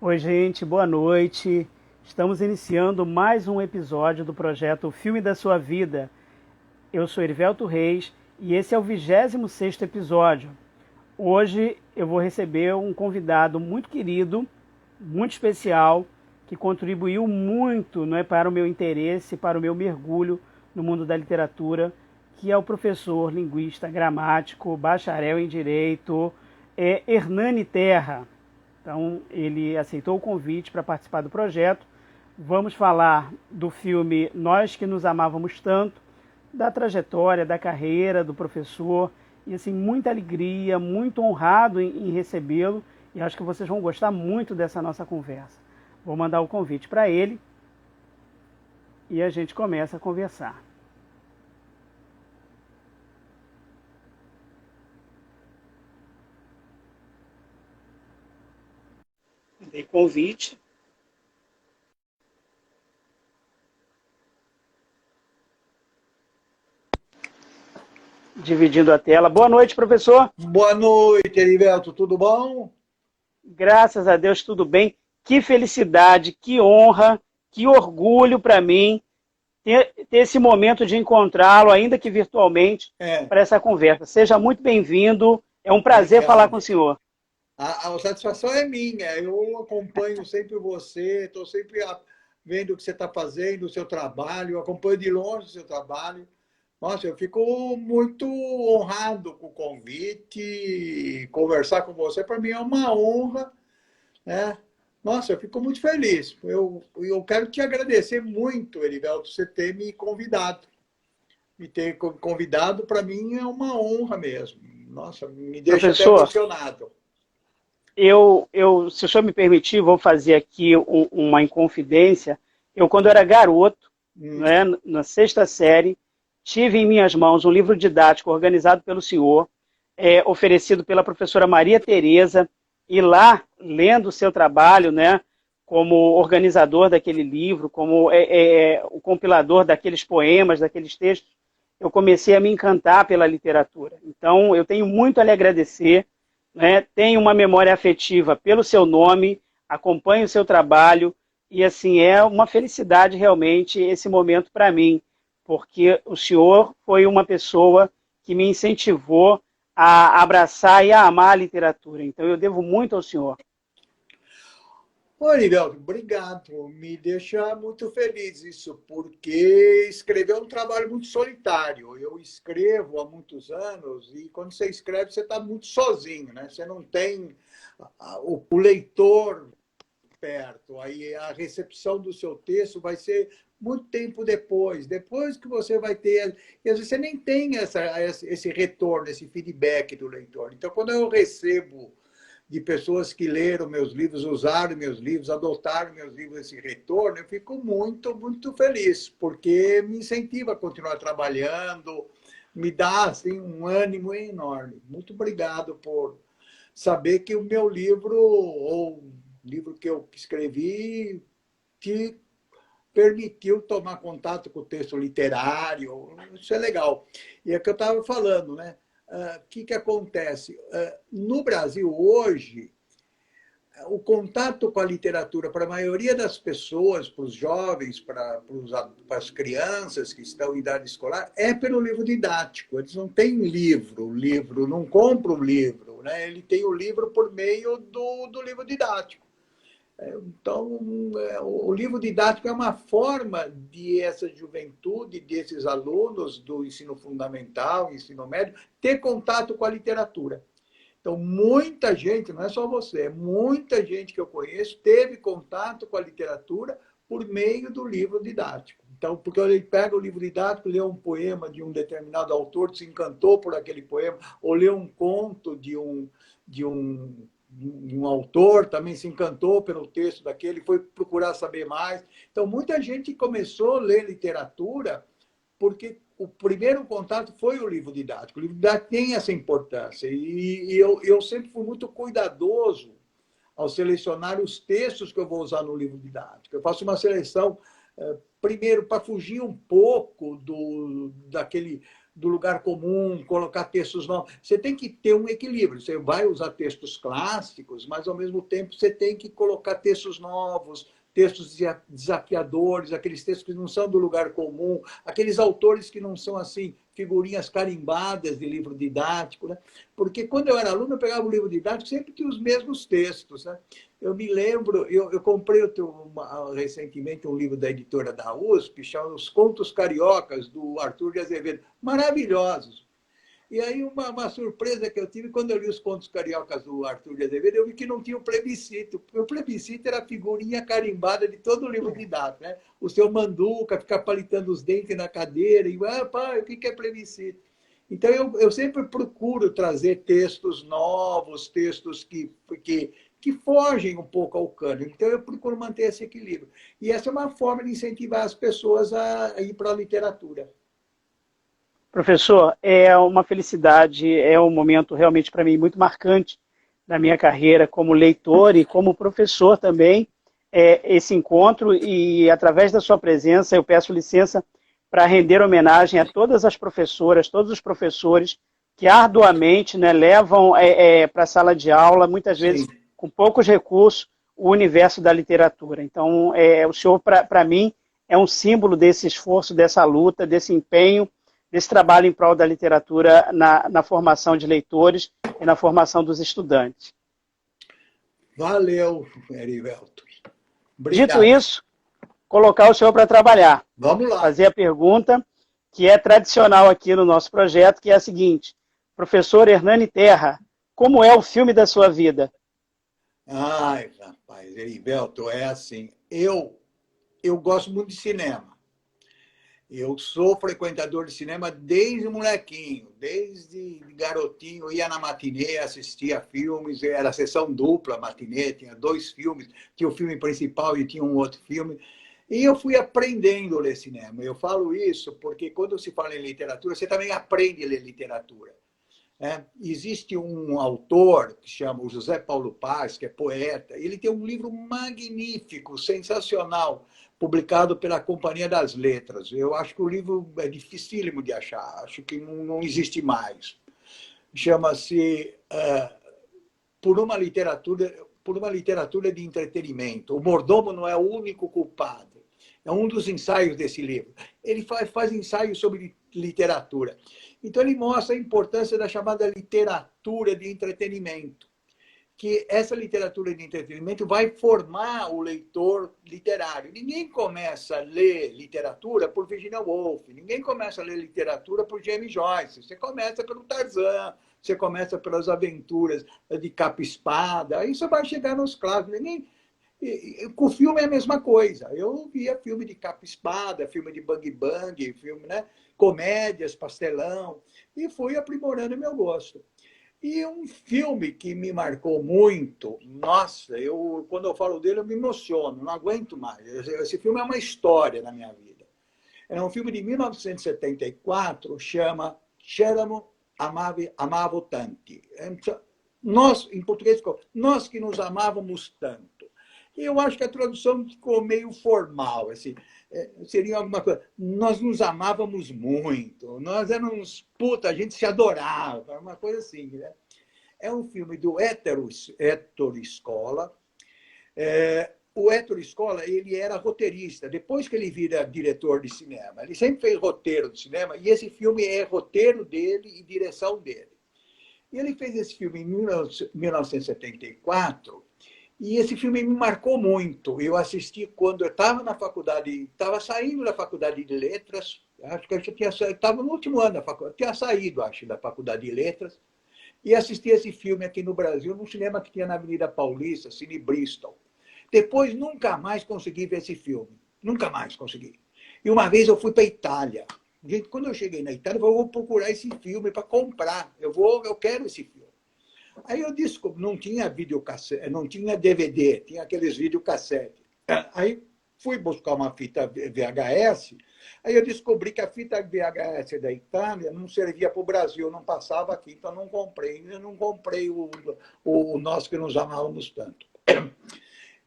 Oi, gente, boa noite. Estamos iniciando mais um episódio do projeto Filme da Sua Vida. Eu sou Erivelto Reis e esse é o 26º episódio. Hoje eu vou receber um convidado muito querido, muito especial, que contribuiu muito, não é, para o meu interesse, para o meu mergulho no mundo da literatura, que é o professor, linguista, gramático, bacharel em Direito, Hernani Terra. Então, ele aceitou o convite para participar do projeto. Vamos falar do filme Nós que Nos Amávamos Tanto, da trajetória, da carreira do professor, e assim, muita alegria, muito honrado em recebê-lo, e acho que vocês vão gostar muito dessa nossa conversa. Vou mandar o convite para ele e a gente começa a conversar. Dei convite. Dividindo a tela. Boa noite, professor. Boa noite, Herivelto. Tudo bom? Graças a Deus, tudo bem. Que felicidade, que honra, que orgulho para mim ter esse momento de encontrá-lo, ainda que virtualmente, para essa conversa. Seja muito bem-vindo. É um prazer falar com o senhor. A satisfação é minha. Eu acompanho sempre você, estou sempre vendo o que você está fazendo, o seu trabalho, acompanho de longe o seu trabalho. Nossa, eu fico muito honrado com o convite. Conversar com você, para mim, é uma honra, né? Nossa, eu fico muito feliz. Eu quero te agradecer muito, Herivelto, você ter me convidado. Me ter convidado, para mim, é uma honra mesmo. Nossa, me deixa até emocionado. Se o senhor me permitir, vou fazer aqui uma inconfidência. Quando era garoto, né, na 6ª série, tive em minhas mãos um livro didático organizado pelo senhor, oferecido pela professora Maria Tereza, e lá, lendo o seu trabalho, né, como organizador daquele livro, como o compilador daqueles poemas, daqueles textos, eu comecei a me encantar pela literatura. Então, eu tenho muito a lhe agradecer, né, tenho uma memória afetiva pelo seu nome, acompanho o seu trabalho, e assim, é uma felicidade realmente esse momento para mim, porque o senhor foi uma pessoa que me incentivou a abraçar e a amar a literatura. Então, eu devo muito ao senhor. Oi, Herivelto, obrigado. Me deixa muito feliz isso, porque escrever é um trabalho muito solitário. Eu escrevo há muitos anos e quando você escreve, você está muito sozinho, né? Você não tem o leitor perto. Aí a recepção do seu texto vai ser muito tempo depois que você vai ter... E às vezes você nem tem esse retorno, esse feedback do leitor. Então, quando eu recebo de pessoas que leram meus livros, usaram meus livros, adotaram meus livros, esse retorno, eu fico muito, muito feliz, porque me incentiva a continuar trabalhando, me dá assim, um ânimo enorme. Muito obrigado por saber que o meu livro, ou o livro que eu escrevi, te permitiu tomar contato com o texto literário. Isso é legal. E é o que eu estava falando, né? O que acontece? No Brasil, hoje, o contato com a literatura para a maioria das pessoas, para os jovens, para as crianças que estão em idade escolar, é pelo livro didático. Eles não têm livro, não compram livro, né? Ele tem o livro por meio do livro didático. Então, o livro didático é uma forma de essa juventude, desses alunos do ensino fundamental, ensino médio, ter contato com a literatura. Então, muita gente, não é só você, muita gente que eu conheço teve contato com a literatura por meio do livro didático. Então, porque ele pega o livro didático, lê um poema de um determinado autor, se encantou por aquele poema, ou lê um conto de um autor, também se encantou pelo texto daquele, foi procurar saber mais. Então, muita gente começou a ler literatura porque o primeiro contato foi o livro didático. O livro didático tem essa importância. E eu sempre fui muito cuidadoso ao selecionar os textos que eu vou usar no livro didático. Eu faço uma seleção, primeiro, para fugir um pouco daquele do lugar comum, colocar textos novos. Você tem que ter um equilíbrio. Você vai usar textos clássicos, mas, ao mesmo tempo, você tem que colocar textos novos, textos desafiadores, aqueles textos que não são do lugar comum, aqueles autores que não são assim figurinhas carimbadas de livro didático, né? Porque quando eu era aluno, eu pegava o livro didático, sempre tinha os mesmos textos, né? Eu me lembro, eu comprei recentemente um livro da editora da USP, chamado Os Contos Cariocas, do Arthur de Azevedo, maravilhosos. E aí, uma surpresa que eu tive, quando eu li os Contos Cariocas do Arthur de Azevedo, eu vi que não tinha o plebiscito. Porque o plebiscito era a figurinha carimbada de todo o livro didático, né? O seu Manduca ficar palitando os dentes na cadeira, e, pai, o que é plebiscito? Então, eu sempre procuro trazer textos novos, textos que fogem um pouco ao cânone. Então, eu procuro manter esse equilíbrio. E essa é uma forma de incentivar as pessoas a ir para a literatura. Professor, é uma felicidade, é um momento realmente para mim muito marcante da minha carreira como leitor e como professor também, esse encontro, e através da sua presença eu peço licença para render homenagem a todas as professoras, todos os professores que arduamente, né, levam para a sala de aula, muitas vezes Sim. com poucos recursos, o universo da literatura. Então, o senhor, para mim, é um símbolo desse esforço, dessa luta, desse empenho, desse trabalho em prol da literatura na formação de leitores e na formação dos estudantes. Valeu, Herivelto. Dito Obrigado. isso, colocar o senhor para trabalhar. Vamos lá. Fazer a pergunta que é tradicional aqui no nosso projeto, que é a seguinte: professor Hernani Terra, como é o filme da sua vida? Ai, rapaz, Herivelto, é assim. Eu gosto muito de cinema. Eu sou frequentador de cinema desde molequinho, desde garotinho. Eu ia na matinê, assistia filmes, era sessão dupla, matinê, tinha 2 filmes, tinha o filme principal e tinha um outro filme. E eu fui aprendendo a ler cinema. Eu falo isso porque quando se fala em literatura, você também aprende a ler literatura. Existe um autor que chama o José Paulo Paz, que é poeta. Ele tem um livro magnífico, sensacional, publicado pela Companhia das Letras. Eu acho que o livro é dificílimo de achar, acho que não existe mais. Chama-se por uma literatura de entretenimento. O mordomo não é o único culpado. É um dos ensaios desse livro. Ele faz ensaios sobre literatura. Então, ele mostra a importância da chamada literatura de entretenimento, que essa literatura de entretenimento vai formar o leitor literário. Ninguém começa a ler literatura por Virginia Woolf, ninguém começa a ler literatura por James Joyce. Você começa pelo Tarzan, você começa pelas aventuras de capa-espada, aí você vai chegar nos clássicos. Com o filme é a mesma coisa. Eu via filme de capa-espada, filme de bang-bang, filme, né? Comédias, pastelão, e fui aprimorando meu gosto. E um filme que me marcou muito, nossa, quando eu falo dele eu me emociono, não aguento mais. Esse filme é uma história na minha vida. É um filme de 1974, chama C'eravamo amavo tanti. Nós, em português, nós que nos amávamos tanto. E eu acho que a tradução ficou meio formal, assim, seria alguma coisa. Nós nos amávamos muito, nós éramos puta, a gente se adorava, uma coisa assim, né? É um filme do Ettore Scola. O Ettore Scola, ele era roteirista, depois que ele vira diretor de cinema. Ele sempre fez roteiro de cinema, e esse filme é roteiro dele e direção dele. E ele fez esse filme em 1974, e esse filme me marcou muito. Eu assisti quando eu estava na faculdade, estava saindo da faculdade de letras, acho que eu estava no último ano da faculdade, tinha saído, acho, da faculdade de letras, e assisti esse filme aqui no Brasil, num cinema que tinha na Avenida Paulista, Cine Bristol. Depois, nunca mais consegui ver esse filme. Nunca mais consegui. E uma vez eu fui para a Itália. Gente, quando eu cheguei na Itália, eu vou procurar esse filme para comprar. Eu quero esse filme. Aí eu descobri, não tinha videocassete, não tinha DVD, tinha aqueles videocassetes. Aí fui buscar uma fita VHS, aí eu descobri que a fita VHS da Itália não servia para o Brasil, não passava aqui, então não comprei. Eu não comprei o Nós que nos amávamos tanto.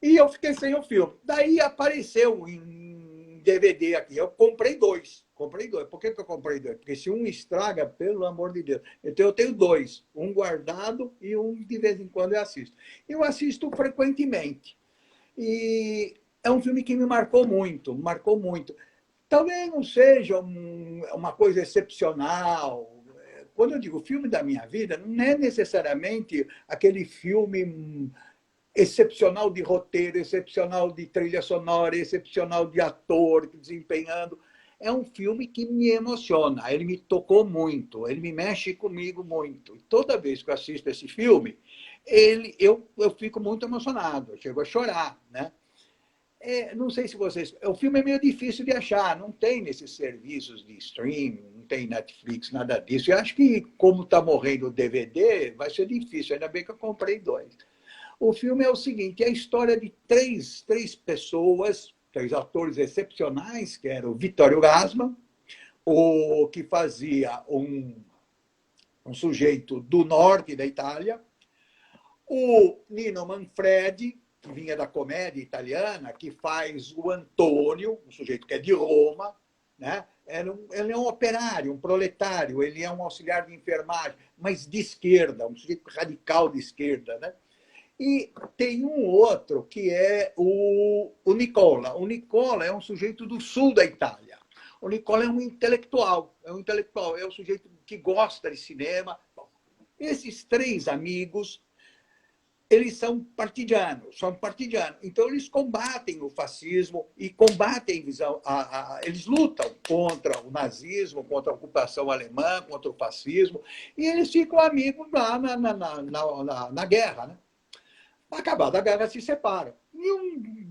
E eu fiquei sem o filme. Daí apareceu em DVD aqui. Eu comprei 2. Comprei dois. Por que eu comprei dois? Porque se um estraga, pelo amor de Deus. Então eu tenho dois, um guardado e um de vez em quando eu assisto. Eu assisto frequentemente. E é um filme que me marcou muito, marcou muito. Talvez não seja uma coisa excepcional. Quando eu digo filme da minha vida, não é necessariamente aquele filme excepcional de roteiro, excepcional de trilha sonora, excepcional de ator desempenhando. É um filme que me emociona, ele me tocou muito, ele me mexe comigo muito. E toda vez que eu assisto esse filme, eu fico muito emocionado, eu chego a chorar, né? Não sei se vocês... O filme é meio difícil de achar, não tem nesses serviços de streaming, não tem Netflix, nada disso. Eu acho que, como está morrendo o DVD, vai ser difícil, ainda bem que eu comprei dois. O filme é o seguinte, é a história de três pessoas, três atores excepcionais, que era o Vittorio Gassman, o que fazia um sujeito do norte da Itália, o Nino Manfredi, que vinha da comédia italiana, que faz o Antônio, um sujeito que é de Roma, né? Ele é um operário, um proletário, ele é um auxiliar de enfermagem, mas de esquerda, um sujeito radical de esquerda, né? E tem um outro que é o Nicola. O Nicola é um sujeito do sul da Itália. O Nicola é um intelectual, é um sujeito que gosta de cinema. Bom, esses três amigos, eles são partidianos. Então, eles combatem o fascismo e combatem eles lutam contra o nazismo, contra a ocupação alemã, contra o fascismo, e eles ficam amigos lá na guerra, né? Acabada a guerra, se separam.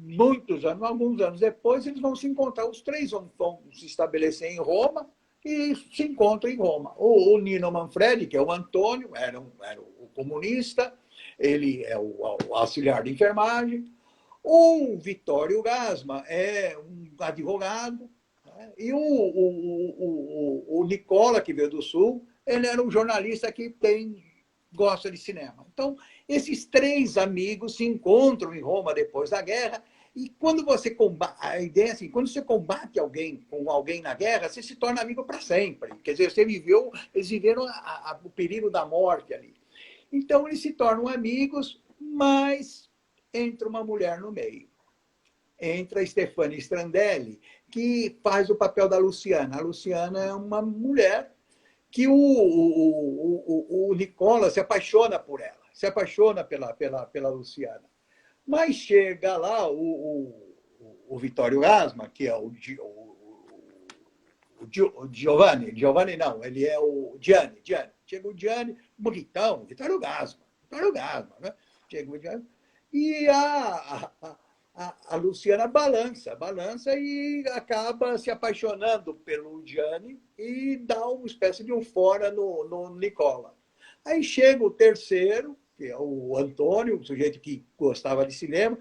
Muitos anos, alguns anos depois, eles vão se encontrar. Os três vão se estabelecer em Roma e se encontram em Roma. O Nino Manfredi, que é o Antônio, era o comunista, ele é o auxiliar de enfermagem. O Vittorio Gassman é um advogado. Né? E o Nicola, que veio do Sul, ele era um jornalista que gosta de cinema. Então, esses três amigos se encontram em Roma depois da guerra, e quando você combate, a ideia é assim, quando você combate alguém com alguém na guerra, você se torna amigo para sempre. Quer dizer, eles viveram o perigo da morte ali. Então, eles se tornam amigos, mas entra uma mulher no meio. Entra a Stefania Strandelli, que faz o papel da Luciana. A Luciana é uma mulher que o Nicola se apaixona por ela, se apaixona pela Luciana. Mas chega lá o Vittorio Gassman, que é o Giovanni não, ele é o Gianni. Chega o Gianni, bonitão, Vittorio Gassman, né? Chega o Gianni, e a Luciana balança e acaba se apaixonando pelo Gianni e dá uma espécie de um fora no Nicola. Aí chega o terceiro, que é o Antônio, um sujeito que gostava de cinema,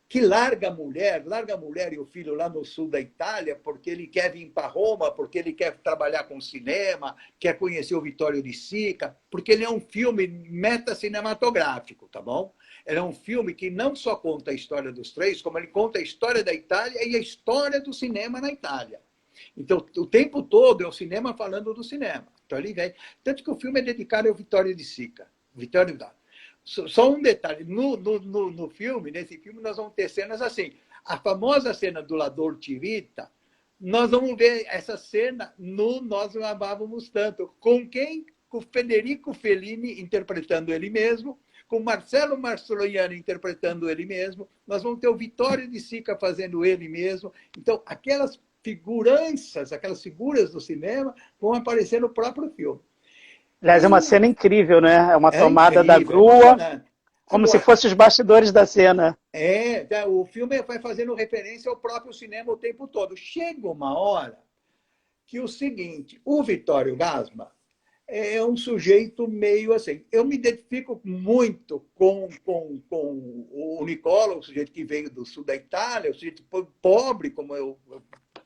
que larga a mulher e o filho lá no sul da Itália, porque ele quer vir para Roma, porque ele quer trabalhar com cinema, quer conhecer o Vittorio de Sica, porque ele é um filme metacinematográfico, tá bom? Ele é um filme que não só conta a história dos três, como ele conta a história da Itália e a história do cinema na Itália. Então, o tempo todo é o cinema falando do cinema. Então, ele vem. Tanto que o filme é dedicado ao Vittorio de Sica. Vittorio da. Só um detalhe, no filme, nesse filme, nós vamos ter cenas assim. A famosa cena do La Dolce Vita, nós vamos ver essa cena no Nós Amávamos Tanto. Com quem? Com Federico Fellini interpretando ele mesmo, com Marcello Mastroianni interpretando ele mesmo. Nós vamos ter o Vittorio de Sica fazendo ele mesmo. Então, aquelas aquelas figuras do cinema vão aparecer no próprio filme. Aliás, é uma cena incrível, né? É uma tomada incrível, da grua, como agora, se fossem os bastidores da cena. O filme vai fazendo referência ao próprio cinema o tempo todo. Chega uma hora que o seguinte, o Vittorio Gassman é um sujeito meio assim. Eu me identifico muito com o Nicola, o sujeito que veio do sul da Itália, o sujeito pobre, como eu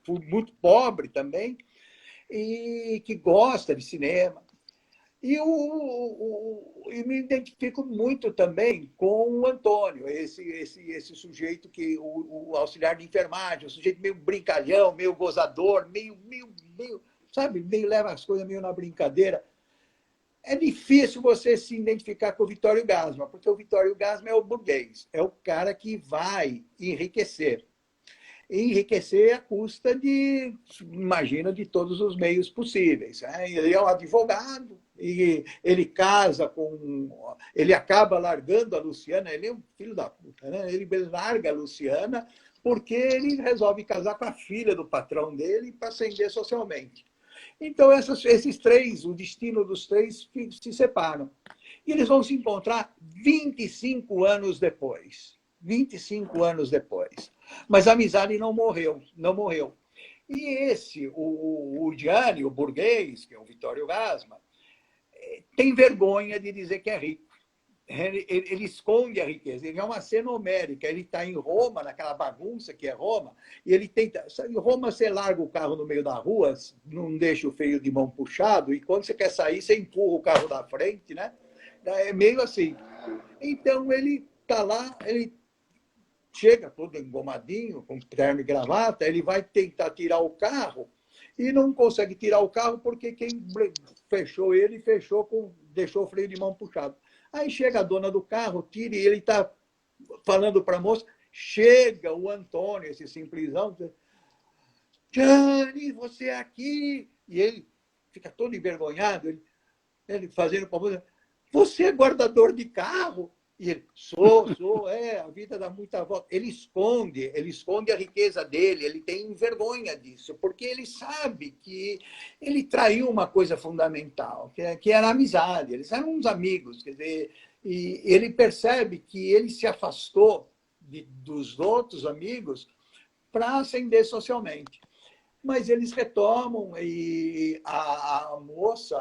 fui muito pobre também, e que gosta de cinema. E me identifico muito também com o Antônio, esse sujeito que o auxiliar de enfermagem, um sujeito meio brincalhão, meio gozador, meio, sabe, meio leva as coisas meio na brincadeira. É difícil você se identificar com o Vittorio Gassman, porque o Vittorio Gassman é o burguês, é o cara que vai enriquecer. Enriquecer à custa de, imagina, de todos os meios possíveis. Ele é um advogado, e ele casa com... Ele acaba largando a Luciana, ele é um filho da puta, né? Ele larga a Luciana porque ele resolve casar com a filha do patrão dele para ascender socialmente. Então, esses três, o destino dos três se separam. E eles vão se encontrar 25 anos depois. 25 anos depois. Mas a amizade não morreu, não morreu. E o Gianni, o burguês, que é o Vittorio Gassman, tem vergonha de dizer que é rico. Ele esconde a riqueza. Ele é uma cena homérica. Ele está em Roma, naquela bagunça que é Roma, e ele tenta... Em Roma, você larga o carro no meio da rua, não deixa o freio de mão puxado, e quando você quer sair, você empurra o carro da frente, né? É meio assim. Então, ele está lá, ele chega todo engomadinho, com terno e gravata, ele vai tentar tirar o carro e não consegue tirar o carro porque quem fechou ele, deixou o freio de mão puxado. Aí chega a dona do carro, tira, e ele está falando para a moça, chega o Antônio, esse simplesão, Gianni, você é aqui. E ele fica todo envergonhado, ele fazendo para a moça, você é guardador de carro? E ele, sou, a vida dá muita volta. Ele esconde a riqueza dele, ele tem vergonha disso, porque ele sabe que ele traiu uma coisa fundamental, que era a amizade. Eles eram uns amigos, quer dizer, e ele percebe que ele se afastou dos outros amigos para ascender socialmente. Mas eles retomam e a moça,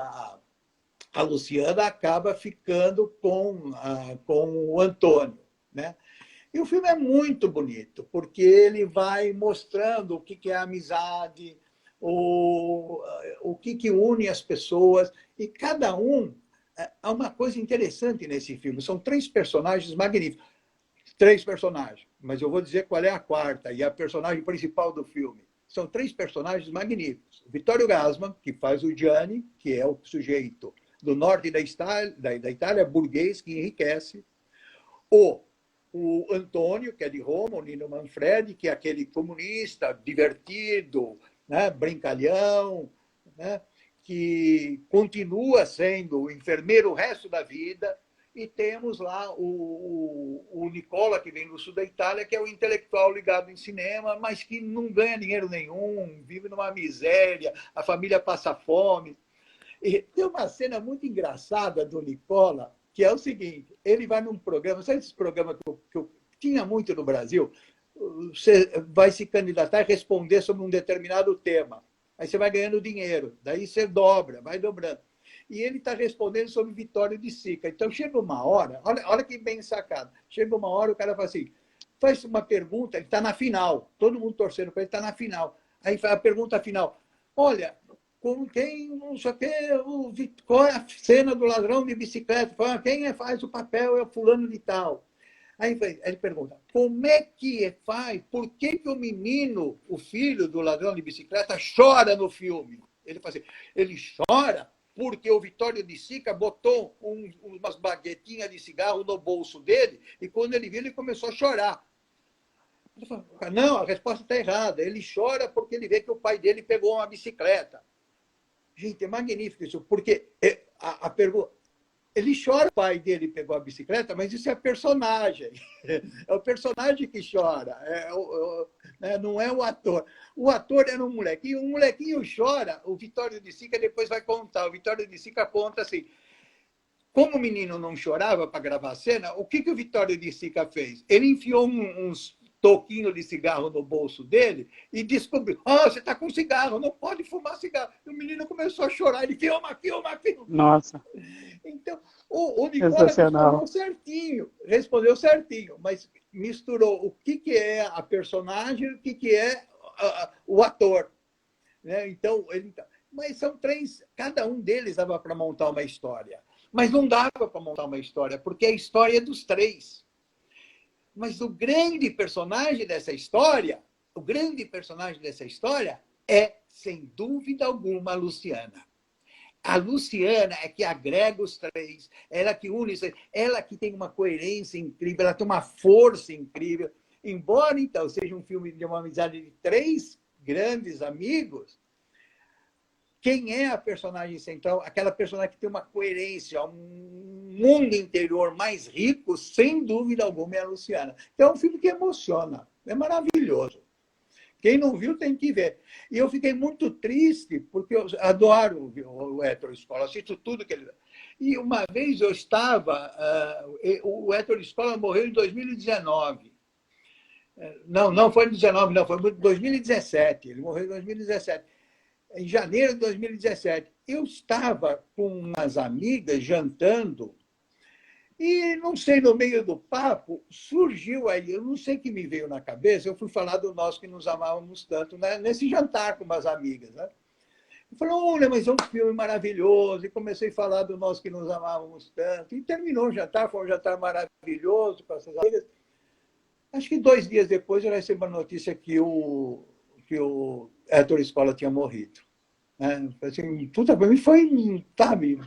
a Luciana, acaba ficando com o Antônio, né? E o filme é muito bonito, porque ele vai mostrando o que é a amizade, o que une as pessoas, e cada um... Há uma coisa interessante nesse filme, são 3 personagens magníficos. 3 personagens, mas eu vou dizer qual é a quarta, e a personagem principal do filme. São 3 personagens magníficos. O Vittorio Gassman, que faz o Gianni, que é o sujeito do norte da Itália, burguês, que enriquece. O Antônio, que é de Roma, o Nino Manfredi, que é aquele comunista divertido, né, brincalhão, né, que continua sendo o enfermeiro o resto da vida. E temos lá o Nicola, que vem do sul da Itália, que é o intelectual ligado em cinema, mas que não ganha dinheiro nenhum, vive numa miséria, a família passa fome. E tem uma cena muito engraçada do Nicola, que é o seguinte, ele vai num programa, sabe esse programa que eu tinha muito no Brasil? Você vai se candidatar e responder sobre um determinado tema. Aí você vai ganhando dinheiro, daí você dobra, vai dobrando. E ele está respondendo sobre Vittorio de Sica. Então, chega uma hora, olha que bem sacado, chega uma hora, o cara fala assim, faz uma pergunta, ele está na final, todo mundo torcendo para ele, está na final. Aí faz a pergunta final, olha, com quem, não sei o quê, qual é a cena do ladrão de bicicleta? Quem faz o papel é o fulano de tal. Aí ele pergunta, como é que faz? Por que o menino, o filho do ladrão de bicicleta, chora no filme? Ele fala assim, ele chora porque o Vittorio de Sica botou umas baguetinhas de cigarro no bolso dele e quando ele viu, ele começou a chorar. Ele fala, não, a resposta está errada. Ele chora porque ele vê que o pai dele pegou uma bicicleta. Gente, é magnífico isso, porque a pergunta... Ele chora, o pai dele pegou a bicicleta, mas isso é personagem. É o personagem que chora, não é o ator. O ator era um molequinho, chora, o Vittorio de Sica depois vai contar. O Vittorio de Sica conta assim, como o menino não chorava para gravar a cena, o que o Vittorio de Sica fez? Ele enfiou uns toquinho de cigarro no bolso dele e descobriu, você está com cigarro, não pode fumar cigarro. E o menino começou a chorar, ele filma. Nossa. Então, o Nicola respondeu certinho, mas misturou o que é a personagem e o que é o ator. Né? Então, Mas são três, cada um deles dava para montar uma história. Mas não dava para montar uma história, porque é a história dos três. Mas o grande personagem dessa história, é, sem dúvida alguma, a Luciana. A Luciana é que agrega os três, ela que une, ela que tem uma coerência incrível, ela tem uma força incrível. Embora, então, seja um filme de uma amizade de três grandes amigos, quem é a personagem central? Aquela personagem que tem uma coerência, um mundo interior mais rico, sem dúvida alguma, é a Luciana. Então, é um filme que emociona, é maravilhoso. Quem não viu tem que ver. E eu fiquei muito triste, porque eu adoro o Héctor Escola, assisto tudo que ele... E uma vez eu estava... o Héctor Escola morreu em 2019. Não foi em 2019, não, foi em 2017. Ele morreu em 2017. Em janeiro de 2017. Eu estava com umas amigas jantando e, não sei, no meio do papo, surgiu aí, eu não sei o que me veio na cabeça, eu fui falar do Nós que Nos Amávamos Tanto, né? Nesse jantar com umas amigas. Né? Eu falei, olha, mas é um filme maravilhoso. E comecei a falar do Nós que Nos Amávamos Tanto. E terminou o jantar, foi um jantar maravilhoso com essas amigas. Acho que 2 dias depois eu recebi uma notícia que o Héctor Escola tinha morrido. Né? Assim, tudo para mim foi, sabe...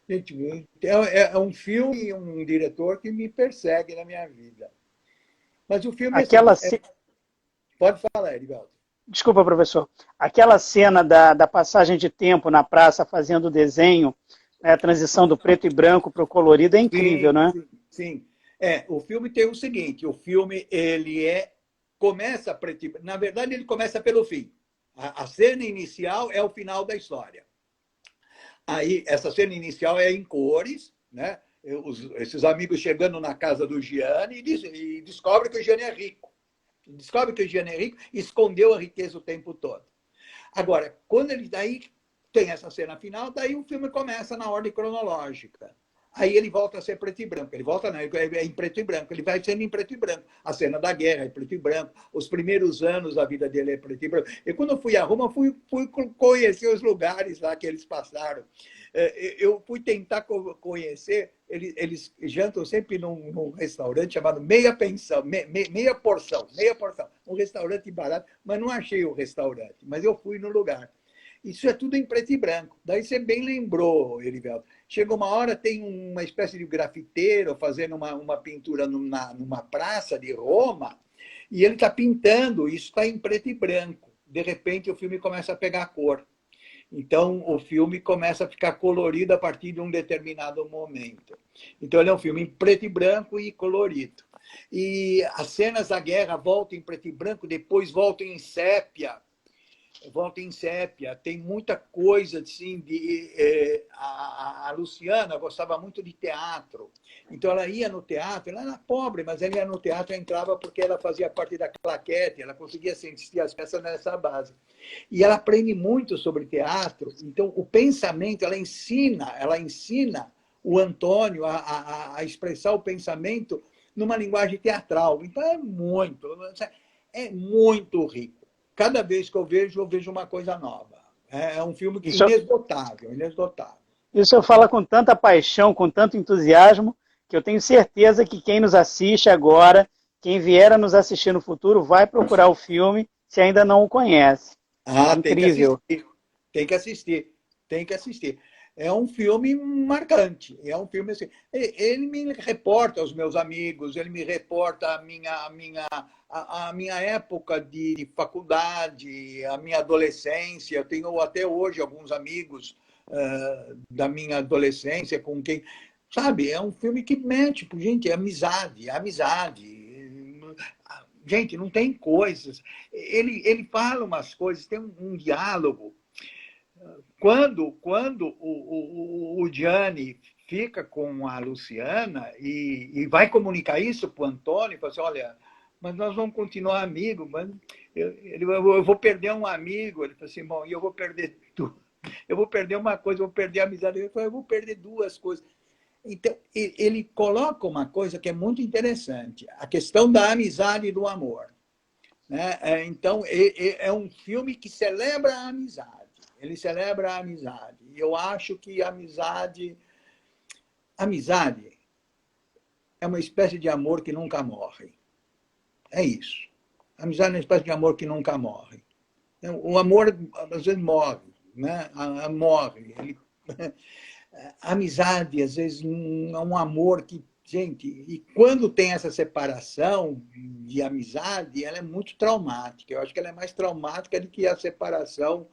Gente, é um filme e um diretor que me persegue na minha vida. Mas o filme Aquela Pode falar, Erivaldo. Desculpa, professor. Aquela cena da passagem de tempo na praça fazendo o desenho, né, a transição do preto e branco para o colorido é incrível, né? Sim. O filme tem o seguinte, o filme começa preto e branco. Na verdade, ele começa pelo fim. A cena inicial é o final da história. Aí, essa cena inicial é em cores, né? Esses amigos chegando na casa do Gianni e descobrem que o Gianni é rico. Descobre que o Gianni é rico e escondeu a riqueza o tempo todo. Agora, quando ele daí tem essa cena final, daí o filme começa na ordem cronológica. Aí ele volta a ser preto e branco. Ele volta, não, é em preto e branco. Ele vai sendo em preto e branco. A cena da guerra é preto e branco. Os primeiros anos da vida dele é preto e branco. E quando eu fui a Roma, fui conhecer os lugares lá que eles passaram. Eu fui tentar conhecer. Eles jantam sempre num restaurante chamado Meia Pensão, meia porção. Um restaurante barato, mas não achei o restaurante. Mas eu fui no lugar. Isso é tudo em preto e branco. Daí você bem lembrou, Erivelto. Chega uma hora, tem uma espécie de grafiteiro fazendo uma pintura numa praça de Roma, e ele está pintando, isso está em preto e branco. De repente, o filme começa a pegar cor. Então, o filme começa a ficar colorido a partir de um determinado momento. Então, ele é um filme em preto e branco e colorido. E as cenas da guerra voltam em preto e branco, depois voltam em sépia. Tem muita coisa assim a Luciana gostava muito de teatro, então ela ia no teatro, ela era pobre, mas ela ia no teatro, entrava porque ela fazia parte da claquete, ela conseguia assistir as peças nessa base. E ela aprende muito sobre teatro, então o pensamento, ela ensina o Antônio a expressar o pensamento numa linguagem teatral. Então é muito rico. Cada vez que eu vejo uma coisa nova. É um filme inesgotável. Isso eu falo com tanta paixão, com tanto entusiasmo, que eu tenho certeza que quem nos assiste agora, quem vier a nos assistir no futuro, vai procurar o filme se ainda não o conhece. É incrível. Tem que assistir. É um filme marcante. É um filme assim. Ele me reporta aos meus amigos, ele me reporta a minha época de faculdade, a minha adolescência. Eu tenho até hoje alguns amigos da minha adolescência com quem... Sabe, é um filme que mete, gente, é amizade. Gente, não tem coisas. Ele fala umas coisas, tem um diálogo. Quando o Gianni fica com a Luciana e vai comunicar isso para o Antônio, fala assim, olha, mas nós vamos continuar amigos, mas eu vou perder um amigo. Ele fala assim, bom, e eu vou perder tudo. Eu vou perder uma coisa, eu vou perder a amizade. Ele fala, eu vou perder 2 coisas. Então, ele coloca uma coisa que é muito interessante, a questão da amizade e do amor. Né? Então, é um filme que celebra a amizade. Ele celebra a amizade. E eu acho que a amizade é uma espécie de amor que nunca morre. É isso. A amizade é uma espécie de amor que nunca morre. O amor, às vezes, morre. Né? Morre. A amizade, às vezes, é um amor que... Gente, e quando tem essa separação de amizade, ela é muito traumática. Eu acho que ela é mais traumática do que a separação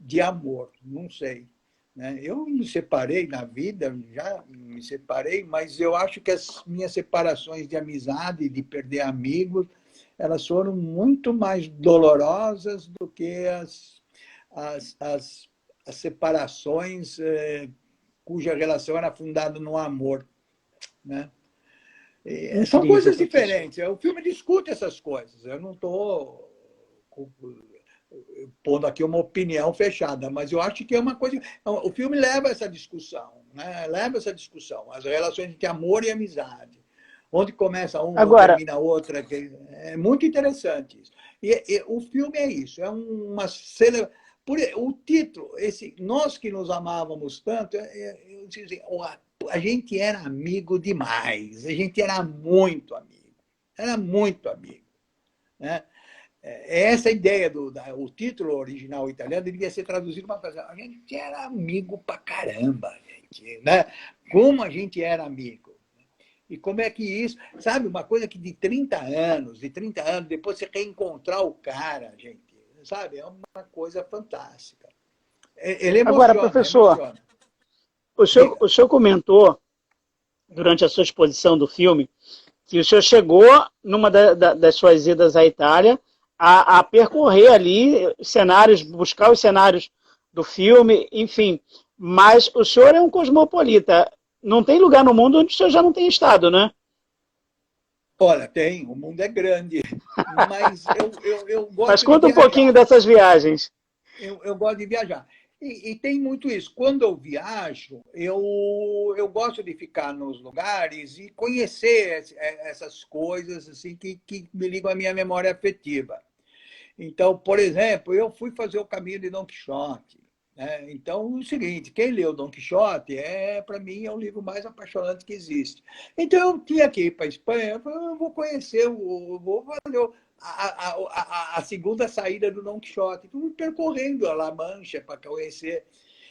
de amor. Não sei. Né? Eu me separei na vida, já me separei, mas eu acho que as minhas separações de amizade, de perder amigos, elas foram muito mais dolorosas do que as separações cuja relação era fundada no amor. Né? São coisas diferentes. O filme discute essas coisas. Eu não estou pondo aqui uma opinião fechada, mas eu acho que é uma coisa... O filme leva essa discussão, né? Leva essa discussão, as relações entre amor e amizade. Onde começa uma, onde termina a outra. É muito interessante isso. E o filme é isso, é uma o título, esse Nós que nos amávamos tanto, a gente era amigo demais, a gente era muito amigo. Né? Essa ideia o título original italiano devia ser traduzido uma coisa, a gente era amigo pra caramba, gente, né? Como a gente era amigo. E como é que isso, sabe, uma coisa que de 30 anos, depois você reencontrar o cara, gente, sabe, é uma coisa fantástica. Ele emociona. Agora, professor, o senhor comentou, durante a sua exposição do filme, que o senhor chegou, numa das suas idas à Itália, a percorrer ali cenários, buscar os cenários do filme, enfim. Mas o senhor é um cosmopolita. Não tem lugar no mundo onde o senhor já não tem estado, né? Olha, tem. O mundo é grande. Mas eu gosto Mas conta de um pouquinho dessas viagens. Eu gosto de viajar. E tem muito isso. Quando eu viajo, eu gosto de ficar nos lugares e conhecer essas coisas assim que me ligam à minha memória afetiva. Então, por exemplo, eu fui fazer o caminho de Dom Quixote. Né? Então, é o seguinte, quem leu Dom Quixote, para mim, é o livro mais apaixonante que existe. Então, eu tinha que ir para a Espanha, eu falei, eu vou conhecer, vou fazer a segunda saída do Dom Quixote. Fui percorrendo a La Mancha para conhecer.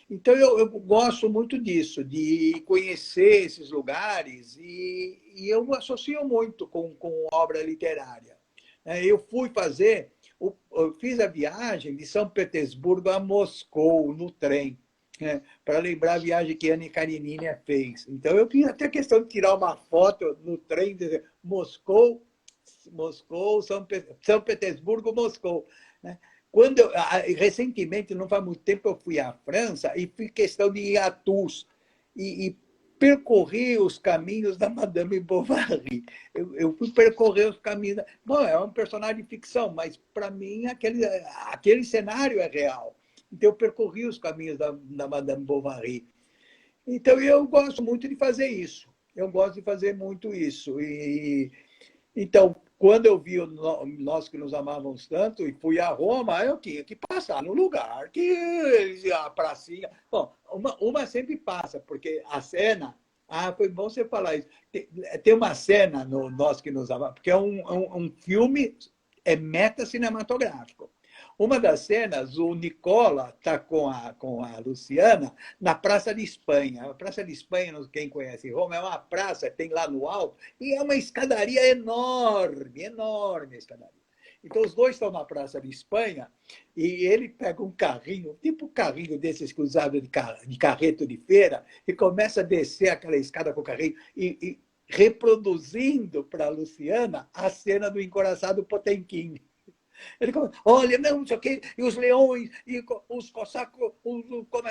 Então, eu gosto muito disso, de conhecer esses lugares, e eu associo muito com obra literária. Eu fui fazer... Eu fiz a viagem de São Petersburgo a Moscou, no trem, né, para lembrar a viagem que Anne Karenina fez. Então, eu fiz até questão de tirar uma foto no trem, de Moscou, São Petersburgo, Moscou. Né? Recentemente, não faz muito tempo, eu fui à França e fiz questão de ir a Tours e percorrer os caminhos da Madame Bovary. Eu fui percorrer os caminhos... Bom, é um personagem de ficção, mas, para mim, aquele cenário é real. Então, eu percorri os caminhos da Madame Bovary. Então, eu gosto muito de fazer isso. Eu gosto de fazer muito isso. Então, quando eu vi Nós que nos amávamos tanto e fui a Roma, eu tinha que passar no lugar que a pracinha... Bom, uma sempre passa, porque a cena... foi bom você falar isso. Tem uma cena no Nós que nos amávamos, porque é um filme meta-cinematográfico. Uma das cenas, o Nicola está com a Luciana na Praça de Espanha. A Praça de Espanha, quem conhece Roma, é uma praça, tem lá no alto, e é uma escadaria enorme, enorme a escadaria. Então, os dois estão na Praça de Espanha e ele pega um carrinho, tipo um carrinho desses que usava de carreto de feira, e começa a descer aquela escada com o carrinho e reproduzindo para a Luciana a cena do encoraçado Potemkin. Ele começa, olha, não sei o quê, e os leões, e os cossacos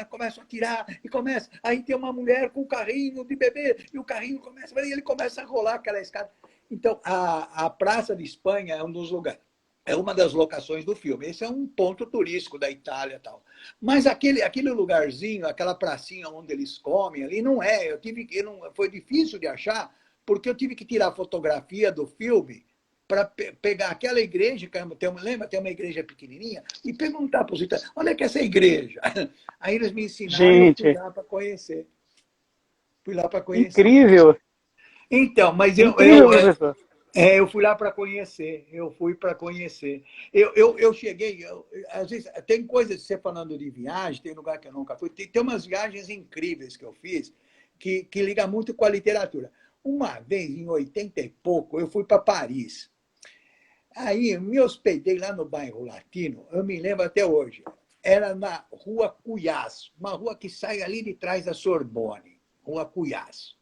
começam a tirar, e começa. Aí tem uma mulher com o carrinho de bebê, e o carrinho começa, e ele começa a rolar aquela escada. Então, a Praça de Espanha é um dos lugares. É uma das locações do filme. Esse é um ponto turístico da Itália e tal. Mas aquele lugarzinho, aquela pracinha onde eles comem ali, não é. Foi difícil de achar, porque eu tive que tirar fotografia do filme para pegar aquela igreja, lembra, tem uma igreja pequenininha, e perguntar para os italianos, onde é que é essa igreja? Aí eles me ensinaram e eu fui Gente, lá para conhecer. Fui lá para conhecer. incrível, Então, mas incrível, professor. eu fui lá para conhecer, eu fui para conhecer. Eu cheguei, às vezes, tem coisas, você falando de viagem, tem lugar que eu nunca fui, tem umas viagens incríveis que eu fiz, que liga muito com a literatura. Uma vez, em 80 e pouco, eu fui para Paris. Aí, eu me hospedei lá no bairro Latino, eu me lembro até hoje. Era na Rua Cuyás, uma rua que sai ali de trás da Sorbonne, Rua Cuyás.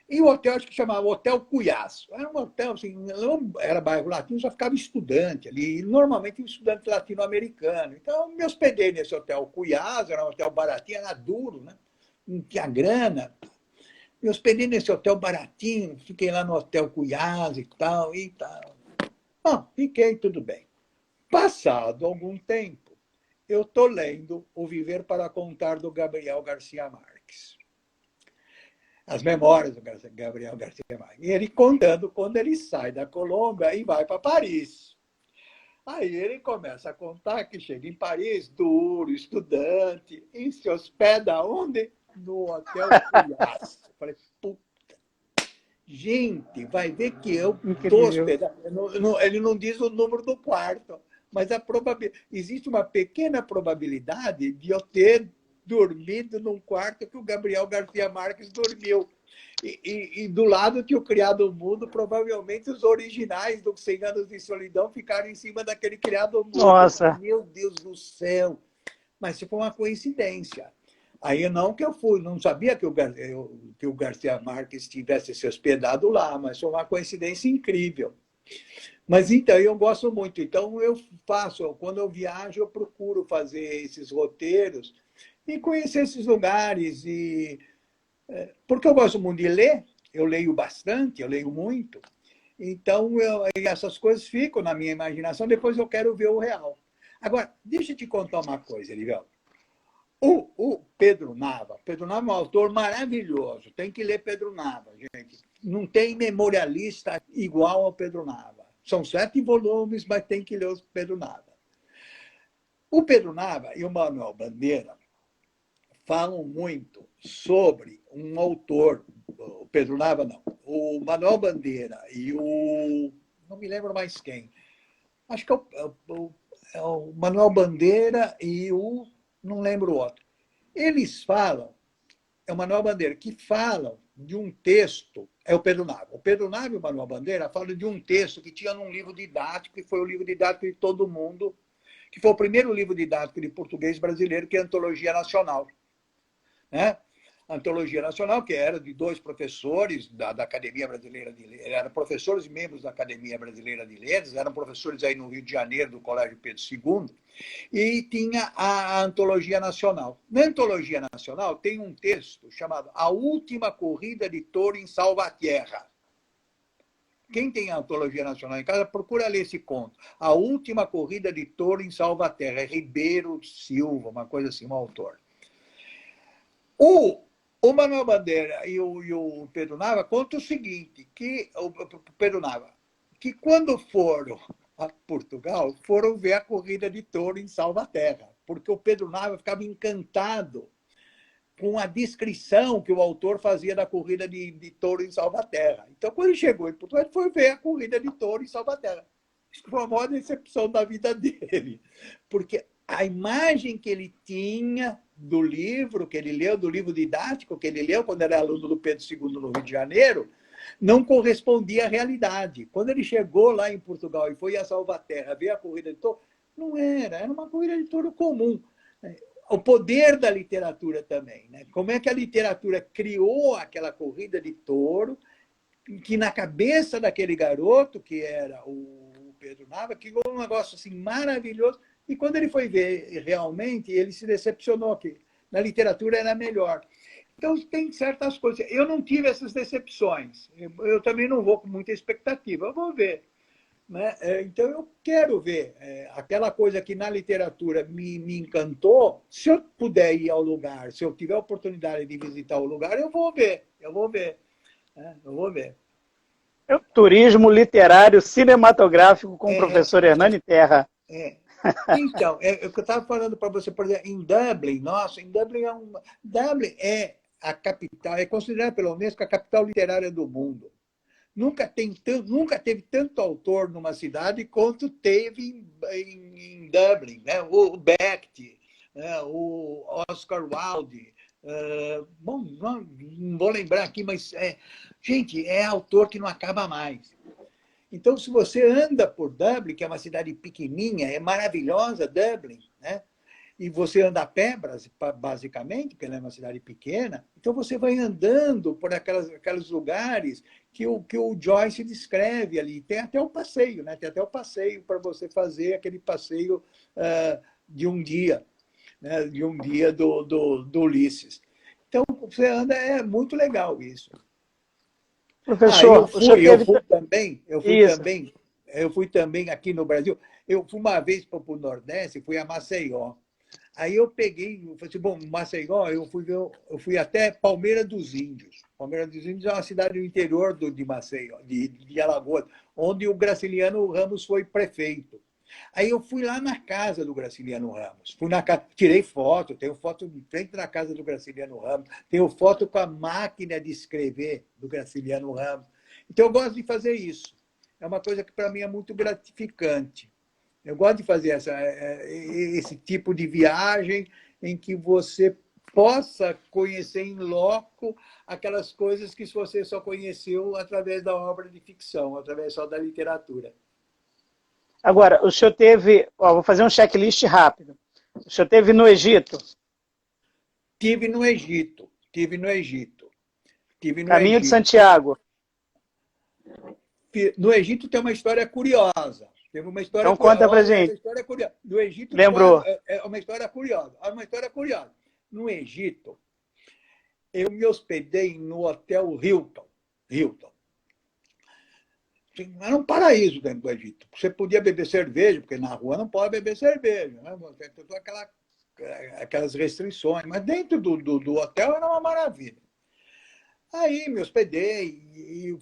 E o hotel, acho que chamava Hotel Cuyás. Era um hotel, assim, não era bairro latino, só ficava estudante ali, e normalmente um estudante latino-americano. Então, eu me hospedei nesse Hotel Cuyás, era um hotel baratinho, era duro, né? Não tinha grana. Me hospedei nesse hotel baratinho, fiquei lá no Hotel Cuyás e tal, e tal. Bom, fiquei tudo bem. Passado algum tempo, eu estou lendo O Viver para Contar, do Gabriel Garcia Marques. As memórias do Gabriel Garcia Marques. E ele contando quando ele sai da Colômbia e vai para Paris. Aí ele começa a contar que chega em Paris, duro, estudante, e se hospeda onde? No Hotel Cuyás. Eu falei, puta. Gente, vai ver que eu estou Incrível. hospedado. Ele não diz o número do quarto, mas existe uma pequena probabilidade de eu ter dormido num quarto que o Gabriel Garcia Marques dormiu. E do lado que o Criado Mudo, provavelmente os originais do 100 Anos de Solidão ficaram em cima daquele Criado Mudo. Nossa, Meu Deus do céu! Mas isso foi uma coincidência. Aí não que eu fui, não sabia que o Garcia Marques tivesse se hospedado lá, mas foi uma coincidência incrível. Mas então, eu gosto muito. Então, eu faço, quando eu viajo, eu procuro fazer esses roteiros e conhecer esses lugares. Porque eu gosto muito de ler, eu leio bastante, eu leio muito. Então, essas coisas ficam na minha imaginação, depois eu quero ver o real. Agora, deixa eu te contar uma coisa, Livel. O Pedro Nava. Pedro Nava é um autor maravilhoso. Tem que ler Pedro Nava, gente. Não tem memorialista igual ao Pedro Nava. São 7 volumes, mas tem que ler o Pedro Nava. O Pedro Nava e o Manuel Bandeira falam muito sobre um autor, o Pedro Nava não, o Manuel Bandeira e o... não me lembro mais quem. Acho que é o Manuel Bandeira e o... não lembro o outro. Eles falam, é o Manuel Bandeira, que falam de um texto, é o Pedro Nava. O Pedro Nava e o Manuel Bandeira falam de um texto que tinha num livro didático, que foi o livro didático de todo mundo, que foi o primeiro livro didático de português brasileiro, que é a Antologia Nacional. Né? A Antologia Nacional, que era de 2 professores da Academia Brasileira de Letras, eram professores e membros da Academia Brasileira de Letras, eram professores aí no Rio de Janeiro, do Colégio Pedro II, e tinha a Antologia Nacional. Na Antologia Nacional tem um texto chamado A Última Corrida de Touro em Salvatierra. Quem tem a Antologia Nacional em casa, procura ler esse conto. A Última Corrida de Touro em Salvatierra. É Ribeiro Silva, uma coisa assim, um autor. O Manuel Bandeira e o Pedro Nava contam o seguinte, que o Pedro Nava, que quando foram a Portugal, foram ver a corrida de touro em Salvaterra, porque o Pedro Nava ficava encantado com a descrição que o autor fazia da corrida de touro em Salvaterra. Então, quando ele chegou em Portugal, ele foi ver a corrida de touro em Salvaterra. Isso foi a maior decepção da vida dele, porque a imagem que ele tinha do livro que ele leu, do livro didático que ele leu quando era aluno do Pedro II no Rio de Janeiro, não correspondia à realidade. Quando ele chegou lá em Portugal e foi a Salvaterra ver a corrida de touro, não era uma corrida de touro comum. O poder da literatura também. Né? Como é que a literatura criou aquela corrida de touro, que na cabeça daquele garoto, que era o Pedro Nava, criou um negócio assim maravilhoso. E quando ele foi ver realmente, ele se decepcionou que na literatura era melhor. Então, tem certas coisas. Eu não tive essas decepções. Eu também não vou com muita expectativa. Eu vou ver. Né? Então, eu quero ver. Aquela coisa que na literatura me encantou, se eu puder ir ao lugar, se eu tiver a oportunidade de visitar o lugar, eu vou ver. Eu vou ver. Eu vou ver. Turismo literário cinematográfico com o professor Hernani Terra. Então, é o que eu estava falando para você, por exemplo, em Dublin, nossa, em Dublin Dublin é a capital, é considerada pela Unesco a capital literária do mundo. Nunca teve tanto autor numa cidade quanto teve em Dublin, né? O Beckett, né? O Oscar Wilde. Bom, não vou lembrar aqui, mas gente, é autor que não acaba mais. Então, se você anda por Dublin, que é uma cidade pequenininha, é maravilhosa Dublin, né? E você anda a pé, basicamente, porque ela é uma cidade pequena, então você vai andando por aqueles lugares que o Joyce descreve ali. Tem até o passeio, né? Tem até o passeio para você fazer aquele passeio de um dia, né? De um dia do Ulisses. Então, você anda, é muito legal isso. Professor, eu fui também aqui no Brasil. Eu fui uma vez para o Nordeste, fui a Maceió. Aí eu falei assim, bom, Maceió, eu fui até Palmeira dos Índios. Palmeira dos Índios é uma cidade do interior de Maceió, de Alagoas, onde o Graciliano Ramos foi prefeito. Aí eu fui lá na casa do Graciliano Ramos. Tirei foto, tenho foto de frente da casa do Graciliano Ramos, tenho foto com a máquina de escrever do Graciliano Ramos. Então eu gosto de fazer isso. É uma coisa que para mim é muito gratificante. Eu gosto de fazer esse tipo de viagem em que você possa conhecer em loco aquelas coisas que você só conheceu através da obra de ficção, através só da literatura. Agora, o senhor teve... vou fazer um checklist rápido. O senhor teve no Egito? Tive no Egito. Caminho de Santiago. No Egito tem uma história curiosa. Teve uma história então conta pra gente. História curiosa. No Egito lembrou? É uma história curiosa. No Egito, eu me hospedei no Hotel Hilton. Era um paraíso dentro do Egito. Você podia beber cerveja, porque na rua não pode beber cerveja, né? Tem todas aquelas restrições, mas dentro do hotel era uma maravilha. Aí me hospedei e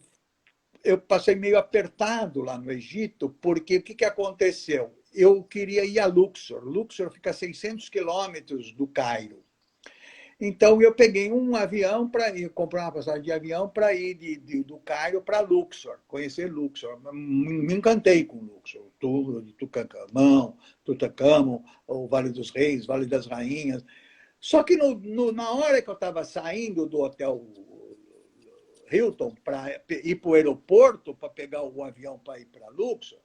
eu passei meio apertado lá no Egito, porque o que aconteceu? Eu queria ir a Luxor. Luxor fica a 600 quilômetros do Cairo. Então, eu peguei um avião para ir, comprei uma passagem de avião para ir do Cairo para Luxor, conhecer Luxor. Me encantei com Luxor, tudo de Tutancâmon, o Vale dos Reis, Vale das Rainhas. Só que na hora que eu estava saindo do Hotel Hilton para ir para o aeroporto, para pegar o avião para ir para Luxor,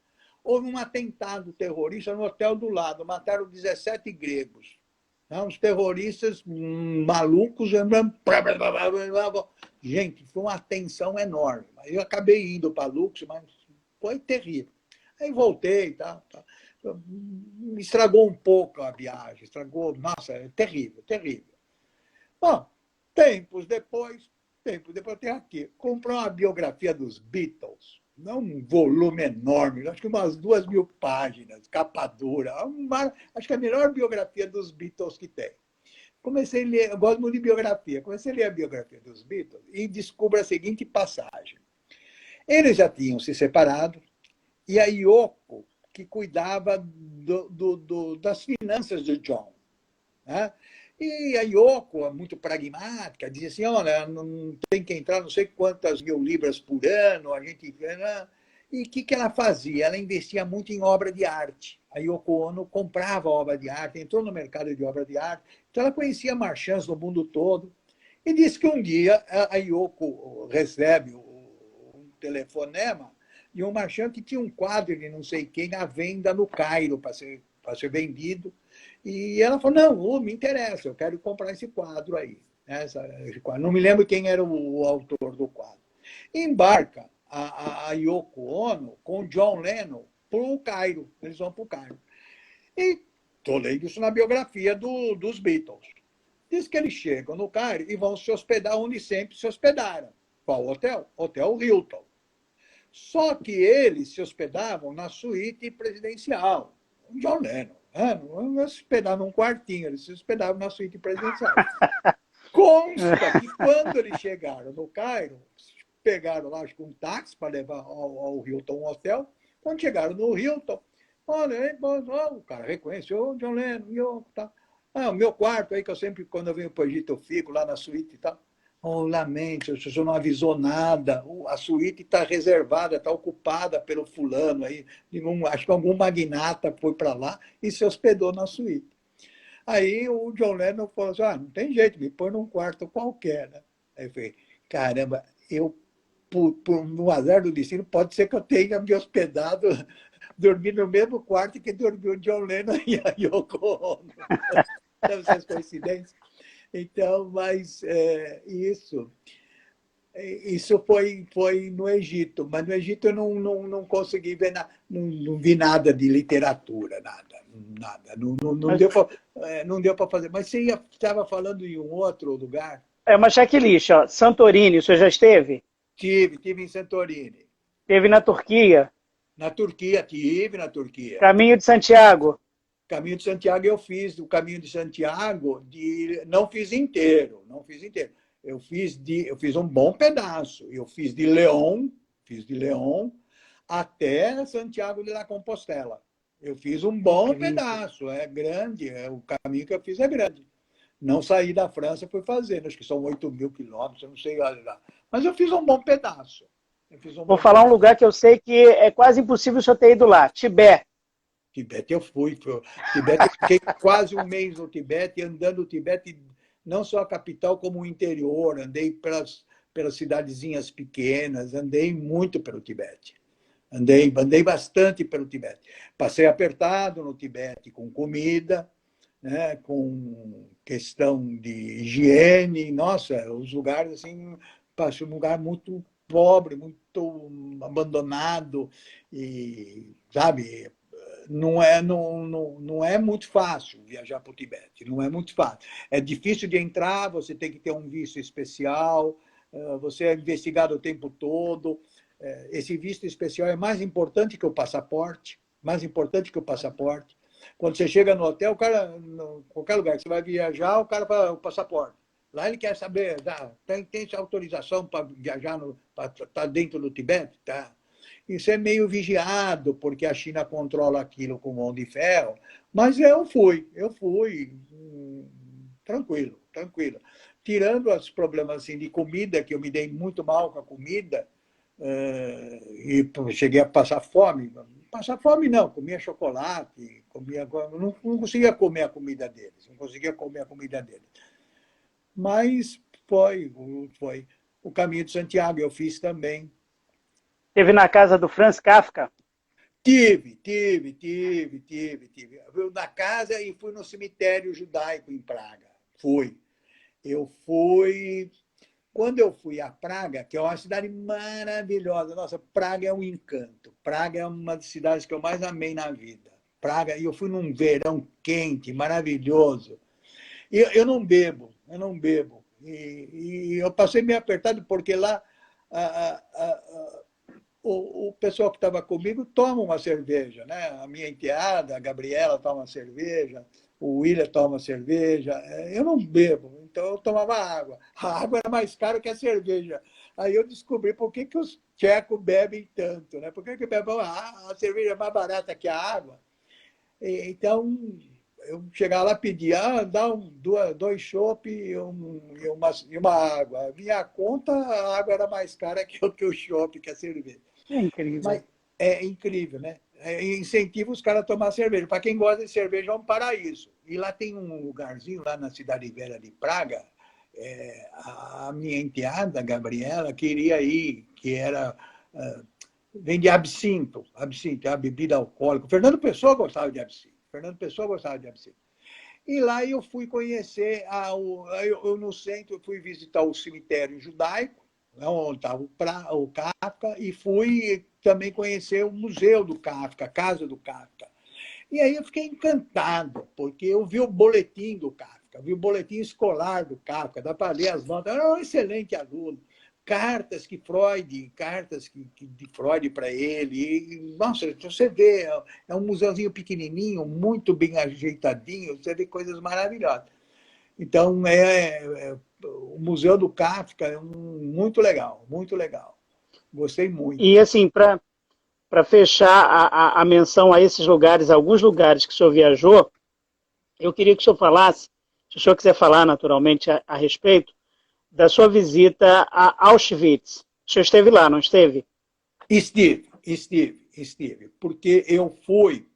houve um atentado terrorista no hotel do lado, mataram 17 gregos. Uns terroristas malucos. Gente, foi uma tensão enorme. Eu acabei indo para Luxor, mas foi terrível. Aí voltei e tal. Estragou um pouco a viagem. Nossa, é terrível, terrível. Bom, tempos depois tem aqui. Comprei uma biografia dos Beatles. Não um volume enorme, acho que umas 2.000 páginas, capa dura. Acho que é a melhor biografia dos Beatles que tem. Comecei a ler, eu gosto muito de biografia, comecei a ler a biografia dos Beatles e descubro a seguinte passagem. Eles já tinham se separado e a Yoko, que cuidava das finanças do John, né? E a Yoko, muito pragmática, dizia assim, olha, não tem que entrar não sei quantas mil libras por ano, a gente... E o que ela fazia? Ela investia muito em obra de arte. A Yoko Ono comprava obra de arte, entrou no mercado de obra de arte, então ela conhecia marchands no mundo todo. E disse que um dia a Yoko recebe um telefonema de um marchand que tinha um quadro de não sei quem à venda no Cairo para ser vendido. E ela falou, não, me interessa, eu quero comprar esse quadro aí. Esse quadro. Não me lembro quem era o autor do quadro. Embarca a Yoko Ono com o John Lennon para o Cairo. Eles vão para o Cairo. E estou lendo isso na biografia dos Beatles. Diz que eles chegam no Cairo e vão se hospedar onde sempre se hospedaram. Qual hotel? Hotel Hilton. Só que eles se hospedavam na suíte presidencial. O John Lennon. Não se hospedavam num quartinho, eles se hospedavam na suíte presidencial. Consta que quando eles chegaram no Cairo, pegaram lá, acho que um táxi para levar ao Hilton Hotel. Quando chegaram no Hilton, olha, o cara reconheceu o John Lennon, e eu, tá. O meu quarto aí, que eu sempre, quando eu venho para o Egito, eu fico lá na suíte e tal. Lamento, o senhor não avisou nada. A suíte está reservada, está ocupada pelo fulano aí. Acho que algum magnata foi para lá e se hospedou na suíte. Aí o John Lennon falou assim, não tem jeito, me põe num quarto qualquer. Né? Aí eu falei, caramba, no azar do destino, pode ser que eu tenha me hospedado, dormir no mesmo quarto que dormiu o John Lennon e a Yoko Ono. Sabe essas coincidências? Então, mas isso foi no Egito, mas no Egito eu não consegui ver, não vi nada de literatura, nada. Não deu para fazer. Mas você estava falando em um outro lugar? É uma checklist, ó. Santorini, o senhor já esteve? Tive em Santorini. Esteve na Turquia? Na Turquia, tive na Turquia. Caminho de Santiago? Caminho de Santiago eu fiz, o Caminho de Santiago, não fiz inteiro. Eu fiz um bom pedaço. Eu fiz de León até Santiago de la Compostela. Eu fiz um bom pedaço, é grande, o caminho que eu fiz é grande. Não saí da França, fui fazendo, acho que são 8.000 quilômetros, eu não sei lá. Mas eu fiz um bom pedaço. Vou falar um lugar que eu sei que é quase impossível o senhor ter ido lá, Tibete. Tibete eu fui. Tibete, eu fiquei quase um mês no Tibete, andando no Tibete, não só a capital, como o interior. Andei pelas cidadezinhas pequenas, andei muito pelo Tibete. Andei bastante pelo Tibete. Passei apertado no Tibete com comida, né, com questão de higiene. Nossa, os lugares assim, passei um lugar muito pobre, muito abandonado e, sabe, não é muito fácil viajar para o Tibete, não é muito fácil. É difícil de entrar, você tem que ter um visto especial, você é investigado o tempo todo. Esse visto especial é mais importante que o passaporte, Quando você chega no hotel, o cara, qualquer lugar que você vai viajar, o cara fala o passaporte. Lá ele quer saber, tem autorização para viajar, para estar dentro do Tibete? Tá. Isso é meio vigiado, porque a China controla aquilo com mão de ferro. Mas eu fui tranquilo. Tirando os problemas assim, de comida, que eu me dei muito mal com a comida, e cheguei a passar fome. Passar fome não, comia chocolate, não conseguia comer a comida deles. Mas foi. O Caminho de Santiago eu fiz também. Esteve na casa do Franz Kafka? Tive. Eu na casa e fui no cemitério judaico em Praga. Quando eu fui a Praga, que é uma cidade maravilhosa. Nossa, Praga é um encanto. Praga é uma das cidades que eu mais amei na vida. Praga, e eu fui num verão quente, maravilhoso. E eu não bebo. E eu passei meio apertado, porque lá o pessoal que estava comigo toma uma cerveja, né? A minha enteada, a Gabriela, toma uma cerveja, o William toma cerveja. Eu não bebo, então eu tomava água. A água era mais cara que a cerveja. Aí eu descobri por que os tchecos bebem tanto, né? Por que bebem a cerveja é mais barata que a água? Então, eu chegava lá e pedia, dá dois chopp e uma água. A minha conta, a água era mais cara que o chopp, que a cerveja. É incrível. Mas é incrível, né? Incentiva os caras a tomar cerveja. Para quem gosta de cerveja, é um paraíso. E lá tem um lugarzinho, lá na Cidade Velha de Praga, a minha enteada, a Gabriela, queria ir, que era... vende absinto, é uma bebida alcoólica. O Fernando Pessoa gostava de absinto. E lá eu fui conhecer, eu no centro, fui visitar o cemitério judaico, onde estava o Kafka, e fui também conhecer o museu do Kafka, a casa do Kafka. E aí eu fiquei encantado, porque eu vi o boletim do Kafka, vi o boletim escolar do Kafka, dá para ler as notas, eu era um excelente aluno. Cartas de Freud para ele. E, nossa, você vê, é um museuzinho pequenininho, muito bem ajeitadinho, você vê coisas maravilhosas. Então, o Museu do Kafka é muito legal, muito legal. Gostei muito. E assim, para fechar a menção a esses lugares, alguns lugares que o senhor viajou, eu queria que o senhor falasse, se o senhor quiser falar naturalmente a respeito, da sua visita a Auschwitz. O senhor esteve lá, não esteve? Estive. Porque eu fui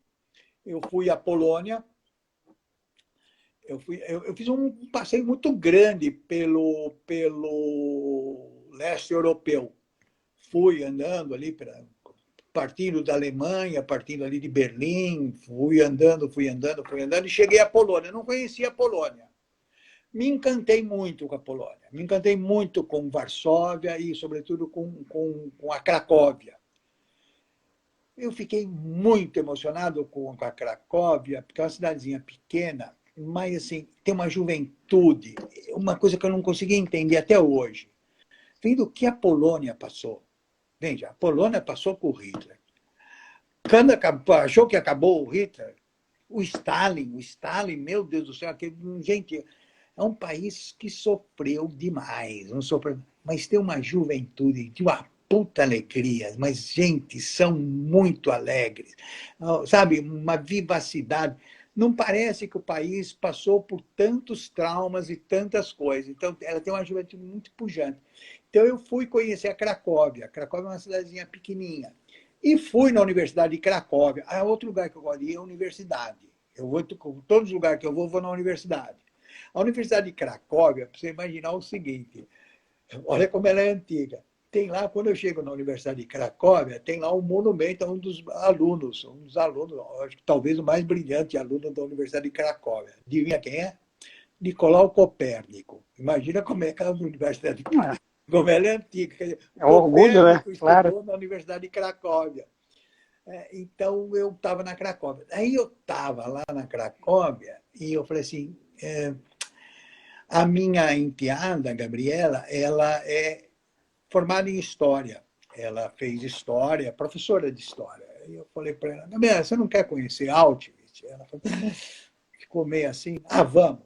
à Polônia, eu fiz um passeio muito grande pelo leste europeu. Fui andando ali, partindo da Alemanha, partindo ali de Berlim, fui andando, e cheguei à Polônia. Eu não conhecia a Polônia. Me encantei muito com a Polônia, me encantei muito com Varsóvia e, sobretudo, com a Cracóvia. Eu fiquei muito emocionado com a Cracóvia, porque é uma cidadezinha pequena, mas assim, tem uma juventude, uma coisa que eu não consegui entender até hoje. Vendo o que a Polônia passou. Veja, a Polônia passou com o Hitler. Quando achou que acabou o Hitler, o Stalin, meu Deus do céu, gente, é um país que sofreu demais, não sofreu, mas tem uma juventude, de uma puta alegria, mas, gente, são muito alegres, sabe, uma vivacidade. Não parece que o país passou por tantos traumas e tantas coisas. Então, ela tem uma juventude muito pujante. Então, eu fui conhecer a Cracóvia. A Cracóvia é uma cidadezinha pequenininha. E fui na Universidade de Cracóvia. Outro lugar que eu gosto de ir é a universidade. Eu vou, todos os lugares que eu vou na universidade. A Universidade de Cracóvia, para você imaginar o seguinte, olha como ela é antiga. Tem lá, quando eu chego na Universidade de Cracóvia, tem lá um monumento a um dos alunos, acho que talvez o mais brilhante aluno da Universidade de Cracóvia. Adivinha quem é? Nicolau Copérnico. Imagina como é que a Universidade de Cracóvia, como ela é antiga. Dizer, é um orgulho, né? Claro. Estudou na Universidade de Cracóvia. Então, eu estava na Cracóvia. Aí eu estava lá na Cracóvia e eu falei assim, a minha enteada, Gabriela, ela é formada em História. Ela fez História, professora de História. E eu falei para ela, Gabriela, você não quer conhecer Auschwitz? Ela falou, ficou meio assim, vamos.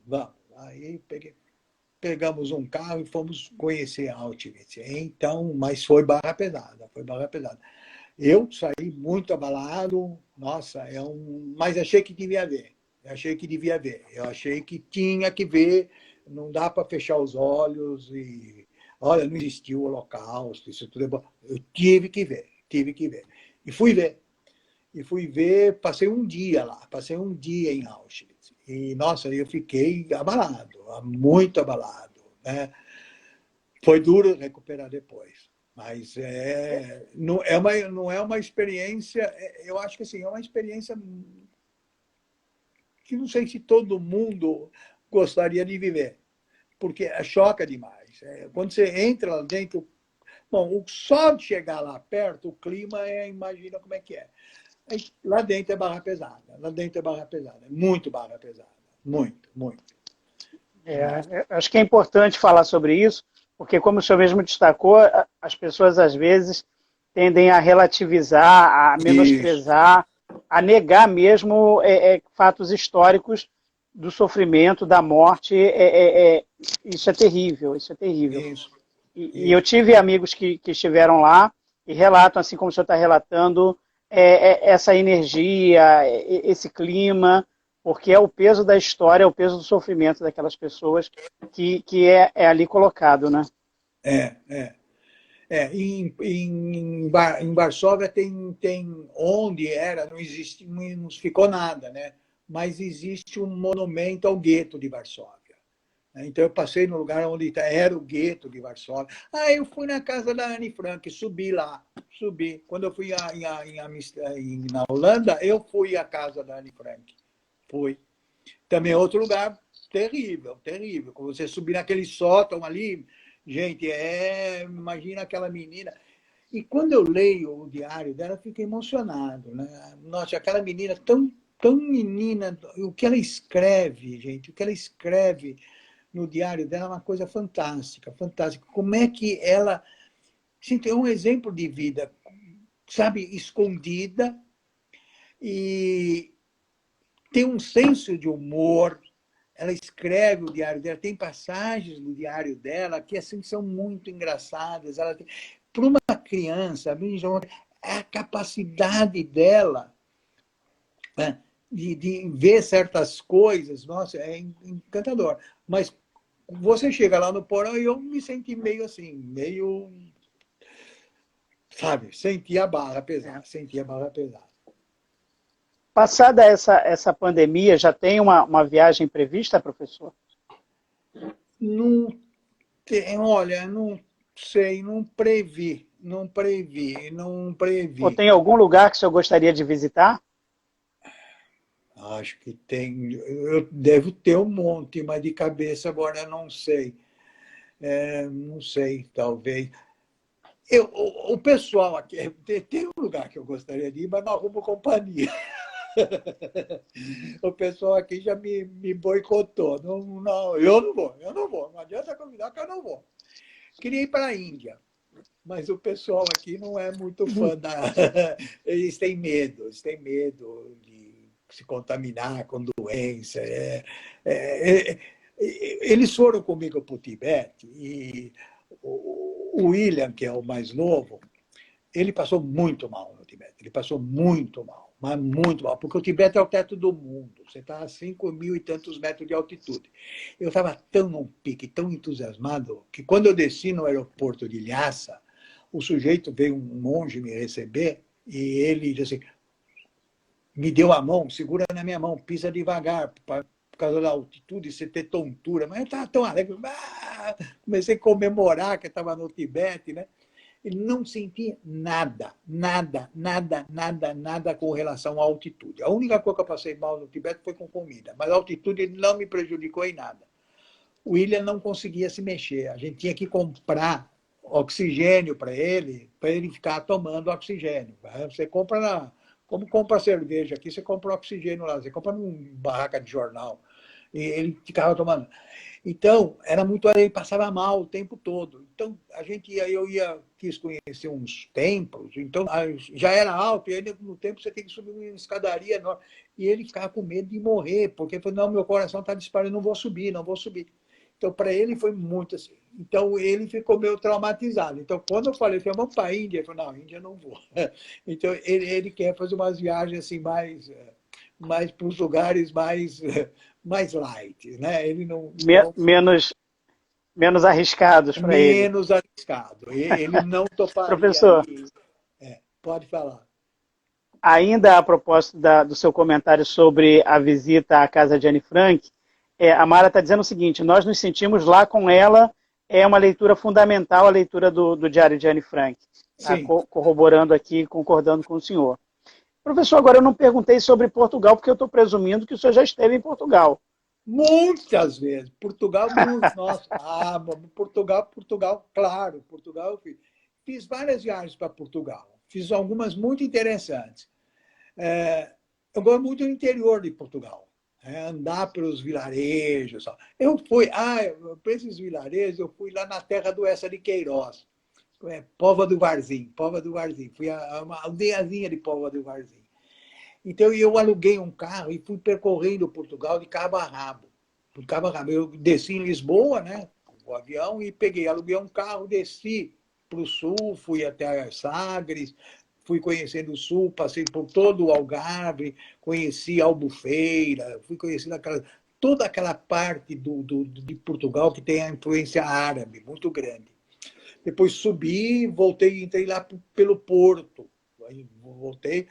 Aí pegamos um carro e fomos conhecer Auschwitz. Então, mas foi barra pesada. Eu saí muito abalado, nossa, mas achei que devia ver. Eu achei que tinha que ver, não dá para fechar os olhos e, olha, não existiu o Holocausto, isso tudo é bom. Eu tive que ver. E fui ver, passei um dia lá, em Auschwitz. E, nossa, eu fiquei abalado, muito abalado, né? Foi duro recuperar depois. Mas não é uma experiência, eu acho que assim, é uma experiência que não sei se todo mundo gostaria de viver, porque choca demais. Quando você entra lá dentro, bom, só de chegar lá perto, o clima imagina como é que é. Lá dentro é barra pesada, muito barra pesada, muito. Acho que é importante falar sobre isso, porque, como o senhor mesmo destacou, as pessoas às vezes tendem a relativizar, a Isso. menosprezar, a negar mesmo fatos históricos do sofrimento, da morte. Isso é terrível, isso é terrível. Isso. E eu tive amigos que estiveram lá e relatam, assim como o senhor está relatando, essa energia, esse clima, porque é o peso da história, é o peso do sofrimento daquelas pessoas que é ali colocado, né? Em Varsóvia tem onde era, não existe, não ficou nada, né? Mas existe um monumento ao gueto de Varsóvia. Então eu passei no lugar onde era o gueto de Varsóvia. Eu fui na casa da Anne Frank, subi lá. Quando eu fui na Holanda, eu fui à casa da Anne Frank. Fui. Também outro lugar terrível. Quando você subir naquele sótão ali, gente, imagina aquela menina. E quando eu leio o diário dela, eu fico emocionado, né? Nossa, aquela menina tão menina, o que ela escreve, gente, no diário dela é uma coisa fantástica. Como é que ela, assim, tem um exemplo de vida, sabe, escondida, e tem um senso de humor. Ela escreve o diário dela, tem passagens no diário dela que assim são muito engraçadas. Para uma criança, é a capacidade dela, né, de ver certas coisas, nossa, é encantador. Mas você chega lá no porão e eu me senti meio assim, meio, sabe, senti a barra pesada, senti a barra pesada. Passada essa pandemia, já tem uma viagem prevista, professor? Não tem, olha, não sei, não previ, não previ, não Ou previ. tem algum lugar que o senhor gostaria de visitar? Acho que tem, eu devo ter um monte, mas de cabeça agora não sei. Não sei, talvez. O pessoal aqui, tem um lugar que eu gostaria de ir, mas não arrumo companhia. O pessoal aqui já me boicotou. Não, não, eu não vou, eu não vou. Não adianta convidar que eu não vou. Queria ir para a Índia, mas o pessoal aqui não é muito fã da. Eles têm medo de se contaminar com doença. É, eles foram comigo para o Tibete e o William, que é o mais novo, ele passou muito mal no Tibete. Ele passou muito mal, mas muito mal, porque o Tibete é o teto do mundo. Você está a 5.000 e tantos metros de altitude. Eu estava tão num pique, tão entusiasmado, que quando eu desci no aeroporto de Lhasa, o sujeito veio, um monge me receber, e ele disse assim, me deu a mão, segura na minha mão, pisa devagar, por causa da altitude, você ter tontura. Mas eu estava tão alegre, comecei a comemorar que estava no Tibete, né? Ele não sentia nada, nada, nada, nada, nada com relação à altitude. A única coisa que eu passei mal no Tibete foi com comida, mas a altitude não me prejudicou em nada. O William não conseguia se mexer. A gente tinha que comprar oxigênio para ele ficar tomando oxigênio. Você compra como compra cerveja aqui, você compra oxigênio lá, você compra num barraca de jornal. E ele ficava tomando. Então, era muito, ele passava mal o tempo todo. Então, quis conhecer uns templos, então já era alto, e aí no tempo você tem que subir uma escadaria enorme. E ele ficava com medo de morrer, porque ele falou, não, meu coração está disparando, não vou subir, não vou subir. Então, para ele foi muito assim. Então, ele ficou meio traumatizado. Então, quando eu falei, vamos para a Índia, ele falou, não, Índia não vou. Então, ele quer fazer umas viagens assim mais para os lugares mais light, né? Ele não Menos arriscados para ele. menos arriscado. Ele não toparia Professor, ir. Pode falar. ainda a propósito do seu comentário sobre a visita à casa de Anne Frank, a Mara está dizendo o seguinte, nós nos sentimos lá com ela, é uma leitura fundamental, a leitura do Diário de Anne Frank. Tá corroborando aqui, concordando com o senhor. Professor, agora eu não perguntei sobre Portugal, porque eu estou presumindo que o senhor já esteve em Portugal. Muitas vezes. Portugal, muito. Nossa, Portugal, claro. Portugal eu fiz. Fiz várias viagens para Portugal. Fiz algumas muito interessantes. Eu gosto muito do interior de Portugal. Andar pelos vilarejos. Eu fui, para esses vilarejos, eu fui lá na terra do Essa de Queiroz. Póvoa do Varzim. Fui a uma aldeiazinha de Póvoa do Varzim. Então, eu aluguei um carro e fui percorrendo Portugal de cabo a rabo. Eu desci em Lisboa, né, com o avião, e aluguei um carro, desci para o sul, fui até Sagres, fui conhecendo o sul, passei por todo o Algarve, conheci Albufeira, fui conhecendo toda aquela parte de Portugal que tem a influência árabe muito grande. Depois subi, voltei, entrei lá pelo Porto. Aí voltei.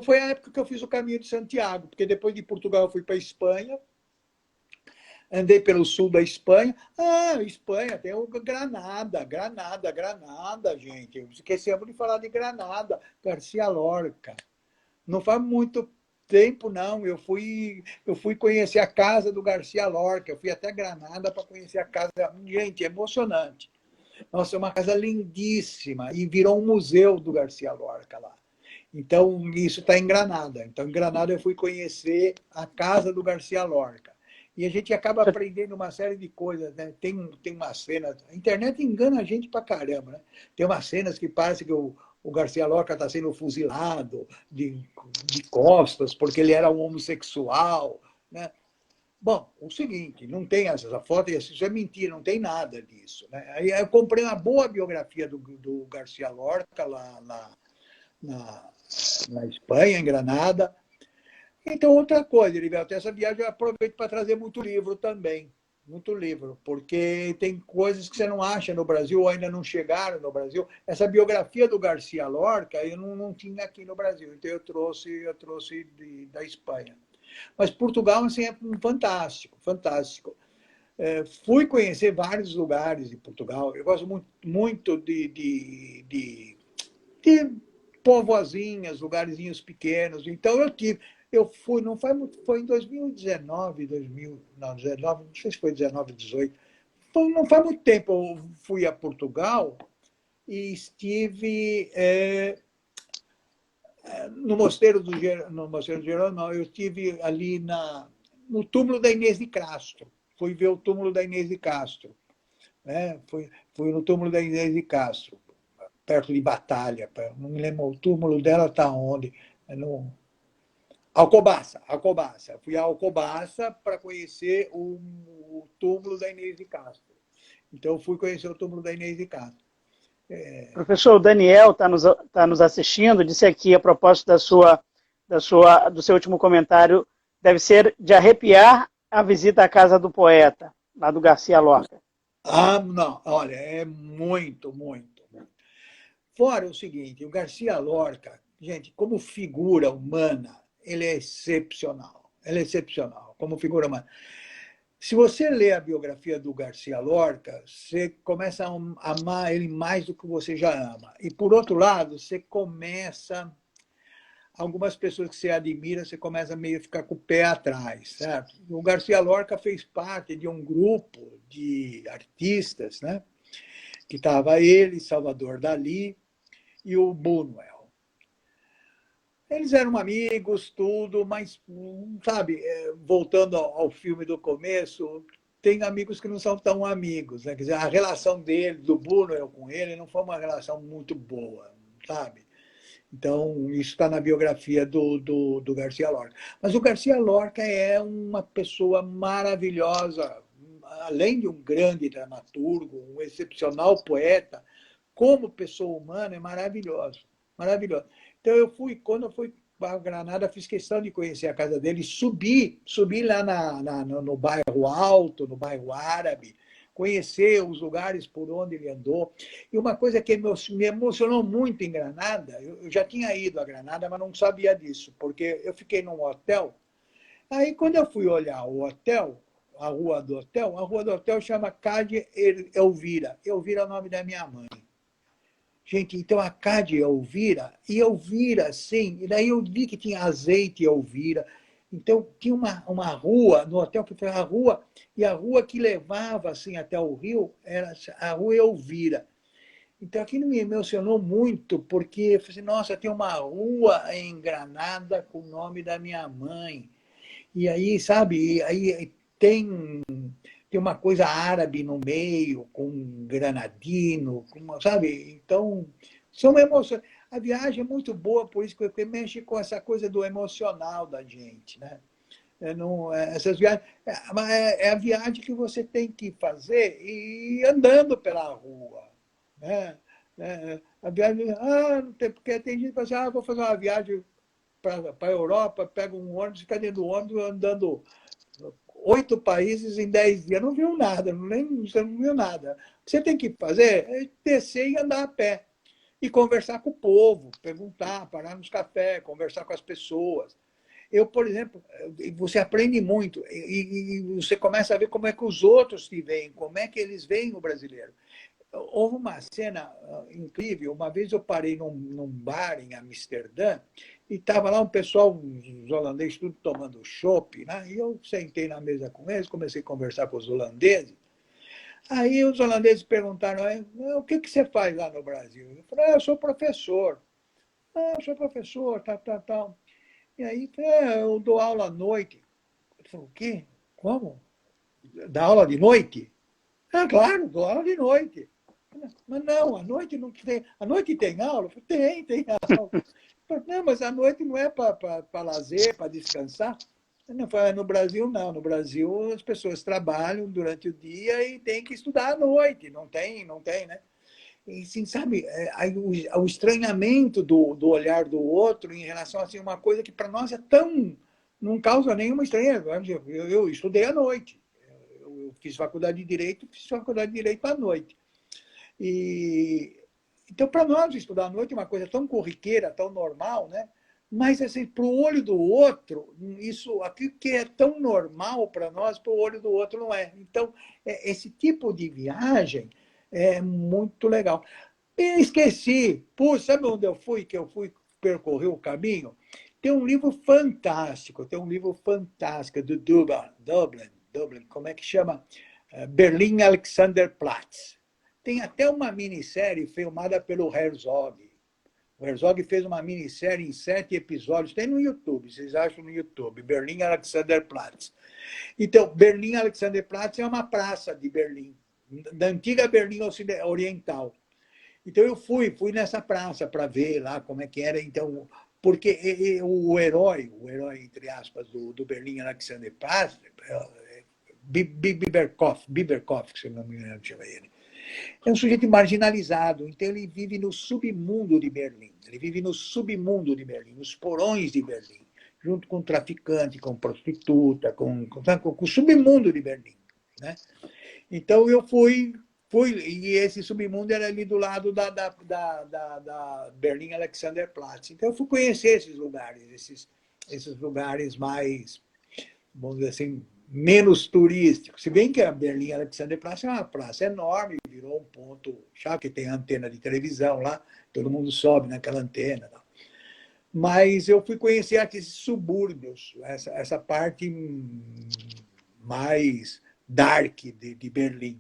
Foi a época que eu fiz o caminho de Santiago, porque depois de Portugal eu fui para a Espanha, andei pelo sul da Espanha. Espanha, tem o Granada, gente. Esquecemos de falar de Granada, Garcia Lorca. Não faz muito tempo, não. Eu fui conhecer a casa do Garcia Lorca, eu fui até Granada para conhecer a casa. Gente, é emocionante. Nossa, é uma casa lindíssima, e virou um museu do Garcia Lorca lá. Então, isso está em Granada. Então, em Granada eu fui conhecer a casa do Garcia Lorca. E a gente acaba aprendendo uma série de coisas, né? Tem umas cenas... A internet engana a gente pra caramba, né? Tem umas cenas que parece que o Garcia Lorca está sendo fuzilado de costas, porque ele era um homossexual, né? Bom, o seguinte, não tem essa foto, isso é mentira, não tem nada disso. Né? Aí eu comprei uma boa biografia do Garcia Lorca lá na, na Espanha, em Granada. Então, outra coisa, Heriberto, essa viagem eu aproveito para trazer muito livro também. Muito livro, porque tem coisas que você não acha no Brasil ou ainda não chegaram no Brasil. Essa biografia do Garcia Lorca eu não tinha aqui no Brasil, então eu trouxe da Espanha. Mas Portugal assim, é fantástico, fantástico. Fui conhecer vários lugares em Portugal. Eu gosto muito de povoazinhas, lugarzinhos pequenos. Então eu fui, não foi muito, foi em 2019, não, 19, não sei se foi 19, 18. Não faz muito tempo eu fui a Portugal e estive no Mosteiro do Gerônimo, não, eu estive ali no túmulo da Inês de Castro. Fui ver o túmulo da Inês de Castro. Né? Fui no túmulo da Inês de Castro, perto de Batalha. Não me lembro, o túmulo dela está onde? No Alcobaça. Fui a Alcobaça para conhecer o túmulo da Inês de Castro. Então, fui conhecer o túmulo da Inês de Castro. Professor, o Daniel tá nos assistindo, disse aqui a propósito do seu último comentário, deve ser de arrepiar a visita à casa do poeta, lá do Garcia Lorca. Não, olha, é muito, muito, muito. Fora o seguinte, o Garcia Lorca, gente, como figura humana, ele é excepcional. Ele é excepcional, como figura humana. Se você lê a biografia do Garcia Lorca, você começa a amar ele mais do que você já ama. E, por outro lado, você começa... Algumas pessoas que você admira, você começa a meio ficar com o pé atrás, certo? O Garcia Lorca fez parte de um grupo de artistas, né? Que estava ele, Salvador Dalí e o Buñuel. Eles eram amigos, tudo, mas, sabe, voltando ao filme do começo, tem amigos que não são tão amigos. Né? Quer dizer, a relação dele, do Buñuel com ele, não foi uma relação muito boa, sabe? Então, isso está na biografia do Garcia Lorca. Mas o Garcia Lorca é uma pessoa maravilhosa, além de um grande dramaturgo, um excepcional poeta, como pessoa humana é maravilhoso, maravilhoso. Então, quando eu fui para Granada, fiz questão de conhecer a casa dele, subi lá no bairro Alto, no bairro Árabe, conhecer os lugares por onde ele andou. E uma coisa que me emocionou muito em Granada, eu já tinha ido a Granada, mas não sabia disso, porque eu fiquei num hotel. Aí, quando eu fui olhar o hotel, a rua do hotel chama Cade Elvira. Elvira é o nome da minha mãe. Gente, então a Cade Elvira, e Elvira, sim, e daí eu vi que tinha azeite Elvira. Então, tinha uma rua no hotel, que foi a rua, e a rua que levava assim, até o rio era a Rua Elvira. Então, aquilo me emocionou muito, porque eu falei, nossa, tem uma rua em Granada com o nome da minha mãe. E aí, sabe, aí tem uma coisa árabe no meio, com granadino, sabe? Então, são emoções. A viagem é muito boa, por isso que mexe com essa coisa do emocional da gente, né? Essas viagens, é a viagem que você tem que fazer e andando pela rua, né? A viagem, porque tem gente que fala assim, vou fazer uma viagem para a Europa, pega um ônibus, fica dentro do ônibus andando 8 países em 10 dias. Não viu nada, você não viu nada. O que você tem que fazer é descer e andar a pé. E conversar com o povo, perguntar, parar nos cafés, conversar com as pessoas. Eu, por exemplo, você aprende muito e você começa a ver como é que os outros te veem, como é que eles veem o brasileiro. Houve uma cena incrível. Uma vez eu parei num bar em Amsterdã e estava lá um pessoal, os holandeses, tudo tomando chopp, né? E eu sentei na mesa com eles, comecei a conversar com os holandeses. Aí os holandeses perguntaram, o que você faz lá no Brasil? Eu falei, eu sou professor. Eu sou professor, tal. E aí, eu dou aula à noite. Eu falei, o quê? Como? Dá aula de noite? Claro, dou aula de noite. Mas não, à noite não tem. À noite tem aula? Tem aula. Não, mas à noite não é para lazer, para descansar. Não, no Brasil, não. No Brasil, as pessoas trabalham durante o dia e têm que estudar à noite. Não tem, né? E, assim, sabe, o estranhamento do olhar do outro em relação a assim, uma coisa que para nós é tão... não causa nenhuma estranheza. Eu estudei à noite. Eu fiz faculdade de Direito à noite. E, então, para nós, estudar à noite é uma coisa tão corriqueira, tão normal, né? Mas, assim, para o olho do outro, isso aqui que é tão normal para nós, para o olho do outro não é. Então, esse tipo de viagem é muito legal. E esqueci, puxa, sabe onde eu fui, que eu fui percorrer o caminho? Tem um livro fantástico do Dublin, como é que chama? Berlim Alexanderplatz. Tem até uma minissérie filmada pelo Herzog. O Herzog fez uma minissérie em 7 episódios, tem no YouTube, vocês acham no YouTube, Berlim Alexanderplatz. Então, Berlim Alexanderplatz é uma praça de Berlim, da antiga Berlim Oriental. Então, eu fui nessa praça para ver lá como é que era. Então, porque o herói, entre aspas, do Berlim Alexanderplatz, Biberkopf, se não me engano, chama ele. É um sujeito marginalizado, então ele vive no submundo de Berlim. Ele vive no submundo de Berlim, nos porões de Berlim, junto com traficante, com prostituta, com o submundo de Berlim, né? Então eu fui, e esse submundo era ali do lado da Berlim Alexanderplatz. Então eu fui conhecer esses lugares mais, vamos dizer assim, menos turístico. Se bem que a Berlim Alexanderplatz é uma praça enorme, virou um ponto chave, que tem antena de televisão lá, todo mundo sobe naquela antena. Mas eu fui conhecer aqueles subúrbios, essa parte mais dark de Berlim.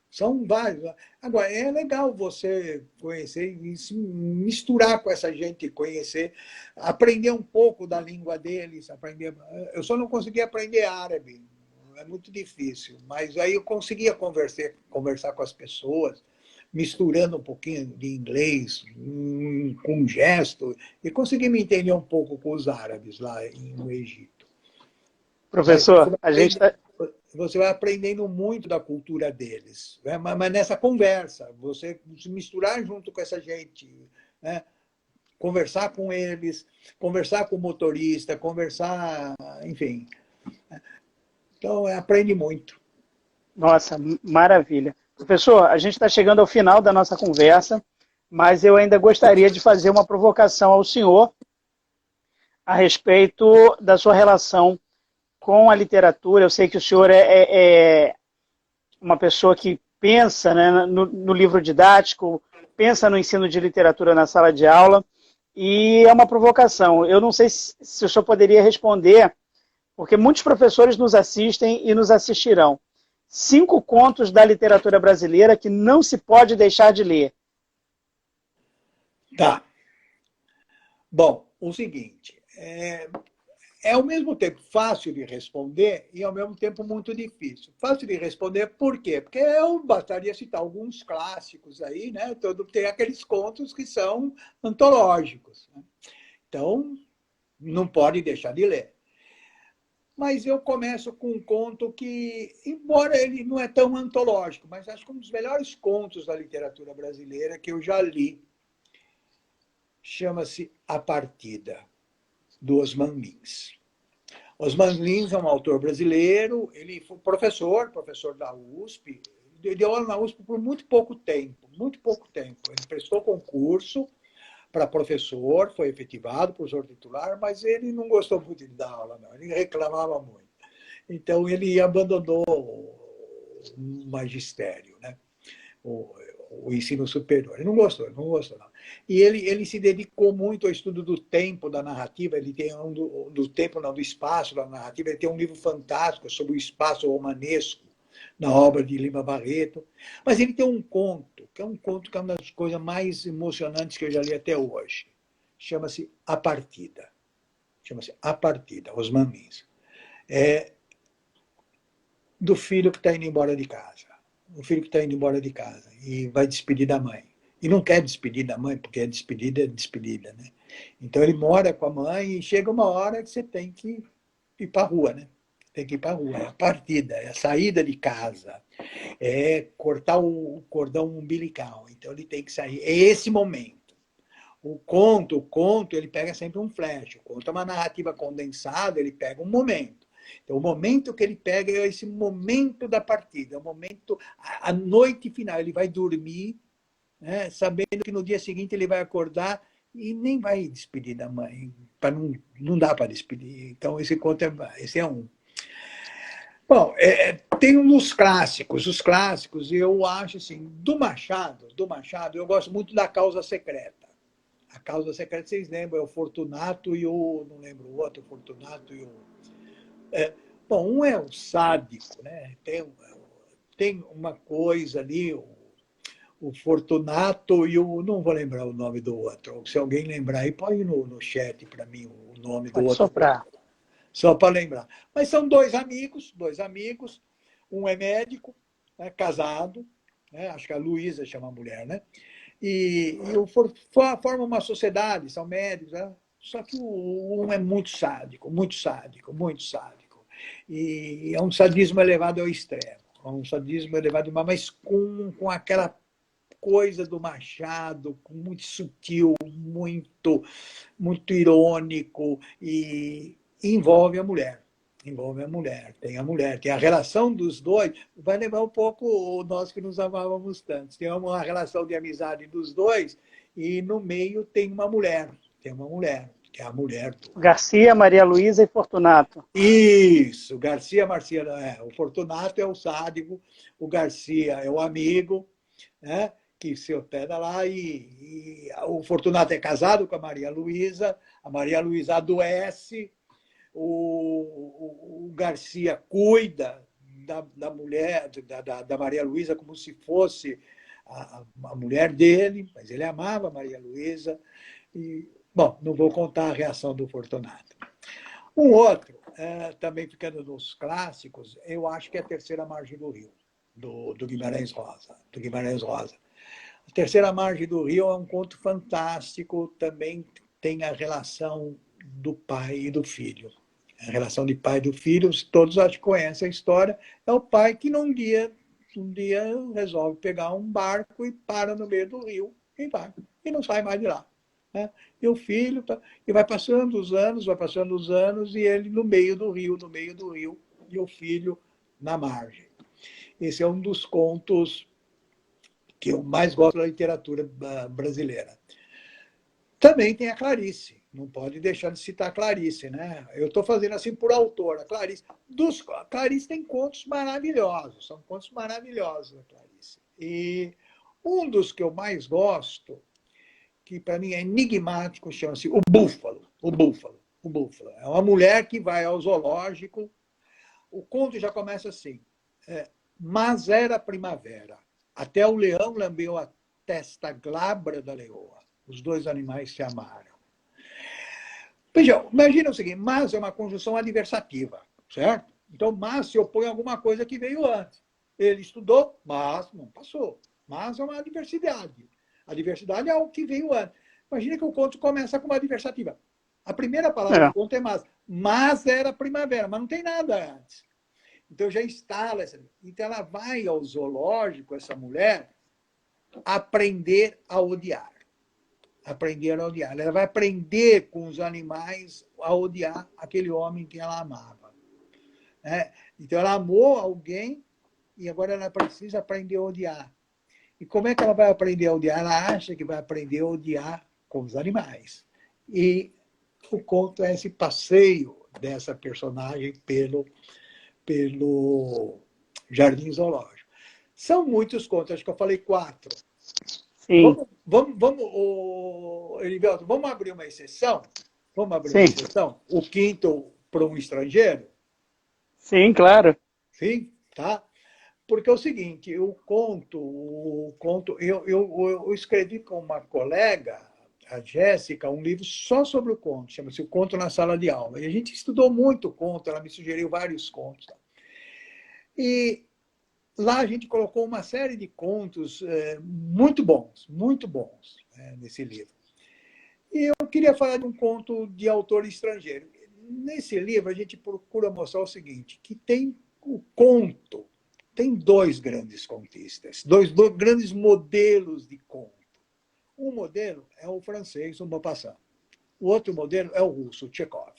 São vários. Agora, é legal você conhecer e se misturar com essa gente, conhecer, aprender um pouco da língua deles. Eu só não consegui aprender árabe, é muito difícil, mas aí eu conseguia conversar com as pessoas, misturando um pouquinho de inglês, com gesto, e consegui me entender um pouco com os árabes lá no Egito. Professor, a gente está... Você vai aprendendo muito da cultura deles, né? Mas nessa conversa, você se misturar junto com essa gente, né? Conversar com eles, conversar com o motorista, conversar, enfim. Então, aprende muito. Nossa, maravilha. Professor, a gente está chegando ao final da nossa conversa, mas eu ainda gostaria de fazer uma provocação ao senhor a respeito da sua relação com a literatura. Eu sei que o senhor é uma pessoa que pensa, né, no livro didático, pensa no ensino de literatura na sala de aula, e é uma provocação. Eu não sei se o senhor poderia responder, porque muitos professores nos assistem e nos assistirão. 5 contos da literatura brasileira que não se pode deixar de ler. Tá. Bom, o seguinte, é ao mesmo tempo fácil de responder e ao mesmo tempo muito difícil. Fácil de responder por quê? Porque eu bastaria citar alguns clássicos aí, né? Tem aqueles contos que são antológicos, né? Então, não pode deixar de ler. Mas eu começo com um conto que, embora ele não é tão antológico, mas acho que um dos melhores contos da literatura brasileira que eu já li, chama-se A Partida, do Osman Lins. Osman Lins é um autor brasileiro, ele foi professor da USP, deu aula na USP por muito pouco tempo. Ele prestou concurso para professor, foi efetivado, professor titular, mas ele não gostou muito de dar aula, não. Ele reclamava muito. Então, ele abandonou o magistério, né? O ensino superior. Ele não gostou, não. E ele se dedicou muito ao estudo do tempo, da narrativa. Ele tem do espaço, da narrativa. Ele tem um livro fantástico sobre o espaço romanesco, na obra de Lima Barreto. Mas ele tem um conto, que é uma das coisas mais emocionantes que eu já li até hoje. Chama-se A Partida. Osman Lins. Do filho que está indo embora de casa. O filho que está indo embora de casa e vai despedir da mãe. E não quer despedir da mãe, porque é despedida, né? Então ele mora com a mãe e chega uma hora que você tem que ir para a rua, né? Tem que ir para a rua. É a partida, é a saída de casa, é cortar o cordão umbilical. Então ele tem que sair. É esse momento. O conto, ele pega sempre um flash. O conto é uma narrativa condensada, ele pega um momento. Então, o momento que ele pega é esse momento da partida, é o momento, a noite final. Ele vai dormir, né, sabendo que no dia seguinte ele vai acordar e nem vai despedir da mãe. Não dá para despedir. Então, esse é um. Bom, tem uns clássicos. Os clássicos, eu acho assim, do Machado, eu gosto muito da Causa Secreta. A Causa Secreta, vocês lembram, é o Fortunato e o. Não lembro o outro, o Fortunato e o. Bom, um é o sádico, né? Tem uma coisa ali, o Fortunato e o. Não vou lembrar o nome do outro. Se alguém lembrar aí, pode ir no chat para mim o nome do Pode outro. soprar. Só para lembrar. Mas são dois amigos. Um é médico, né, casado, né? Acho que a Luísa chama a mulher, né? E forma uma sociedade, são médicos, né? Só que um é muito sádico, muito sádico, muito sádico. E é um sadismo elevado ao extremo. É um sadismo elevado, mas com aquela coisa do Machado, muito sutil, muito irônico, e envolve a mulher. Envolve a mulher, tem a relação dos dois, vai lembrar um pouco nós que nos amávamos tanto. Tem uma relação de amizade dos dois, e no meio tem uma mulher, que é a mulher do. Garcia, Maria Luísa e Fortunato. Isso, Garcia Marcia, o Fortunato é o sádico, o Garcia é o amigo, né? Que se hospeda lá, e o Fortunato é casado com a Maria Luísa adoece, o Garcia cuida da mulher, da Maria Luísa, como se fosse a mulher dele, mas ele amava a Maria Luísa. E, bom, não vou contar a reação do Fortunato. Um outro, também ficando nos clássicos, eu acho que é a Terceira Margem do Rio, do Guimarães Rosa. A Terceira Margem do Rio é um conto fantástico, também tem a relação do pai e do filho. A relação de pai e do filho, todos acho que conhecem a história. É o pai que um dia resolve pegar um barco e para no meio do rio e vai, e não sai mais de lá. Né? E o filho, e vai passando os anos, e ele no meio do rio, e o filho na margem. Esse é um dos contos que eu mais gosto da literatura brasileira. Também tem a Clarice, não pode deixar de citar a Clarice, né? Eu estou fazendo assim por autora, Clarice. Clarice tem contos maravilhosos, são contos maravilhosos da Clarice. E um dos que eu mais gosto, que para mim é enigmático, chama-se O Búfalo. É uma mulher que vai ao zoológico. O conto já começa assim: mas era primavera. Até o leão lambeu a testa glabra da leoa. Os dois animais se amaram. Veja, imagina o seguinte: mas é uma conjunção adversativa, certo? Então, mas se opõe a alguma coisa que veio antes. Ele estudou, mas não passou. Mas é uma adversidade. A diversidade é o que veio antes. Imagina que o conto começa com uma adversativa. A primeira palavra do conto é mas. Mas era primavera, mas não tem nada antes. Então já instala essa. Então ela vai ao zoológico, essa mulher, aprender a odiar. Ela vai aprender com os animais a odiar aquele homem que ela amava. Então ela amou alguém e agora ela precisa aprender a odiar. E como é que ela vai aprender a odiar? Ela acha que vai aprender a odiar com os animais. E o conto é esse passeio dessa personagem pelo Jardim Zoológico. São muitos contos, acho que eu falei 4. Sim. Heriberto, vamos abrir uma exceção? Sim. O quinto para um estrangeiro? Sim, claro. Sim, tá? Porque é o seguinte, o conto, eu escrevi com uma colega, a Jéssica, um livro só sobre o conto, chama-se O Conto na Sala de Aula. E a gente estudou muito o conto, ela me sugeriu vários contos. E lá a gente colocou uma série de contos muito bons, nesse livro. E eu queria falar de um conto de autor estrangeiro. Nesse livro, a gente procura mostrar o seguinte, que tem o conto, tem dois grandes contistas, dois grandes modelos de conto. Um modelo é o francês, o Maupassant. O outro modelo é o russo, o Tchekhov.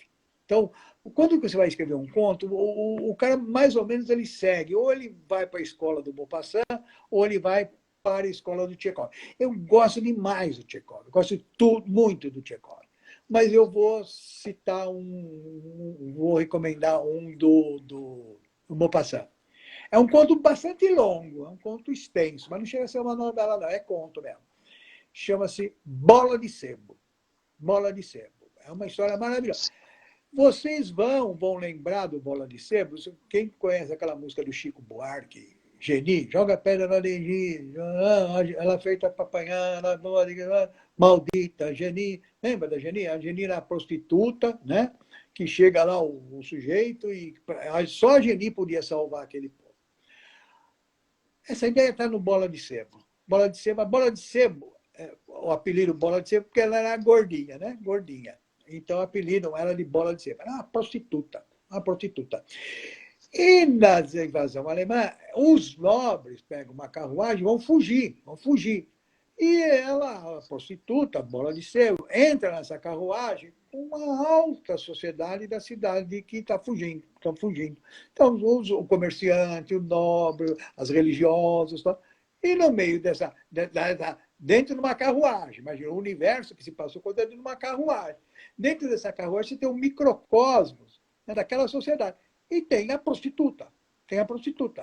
Então, quando você vai escrever um conto, o cara, mais ou menos, ele segue. Ou ele vai para a escola do Maupassant, ou ele vai para a escola do Tchekhov. Eu gosto demais do Tchekhov, eu gosto muito do Tchekhov. Mas eu vou citar vou recomendar um do Maupassant. É um conto bastante longo, é um conto extenso, mas não chega a ser uma novela, não, é conto mesmo. Chama-se Bola de Sebo. Bola de Sebo. É uma história maravilhosa. Vocês vão lembrar do Bola de Sebo. Quem conhece aquela música do Chico Buarque, Geni, joga pedra na Geni, ela feita para apanhar, maldita Geni. Lembra da Geni? A Geni era a prostituta, né? Que chega lá o sujeito e só a Geni podia salvar aquele povo. Essa ideia está no Bola de Sebo. Bola de Sebo, o apelido Bola de Sebo, porque ela era gordinha, né? Gordinha. Então, apelidam ela de Bola de Sebo. Era uma prostituta. E na invasão alemã, os nobres pegam uma carruagem e vão fugir. E ela, a prostituta, Bola de Sebo, entra nessa carruagem com uma alta sociedade da cidade que estão fugindo. Então, o comerciante, o nobre, as religiosas, e no meio dentro de uma carruagem, imagina o universo que se passou dentro de uma carruagem. Dentro dessa carruagem você tem um microcosmos, né, daquela sociedade. E tem a prostituta.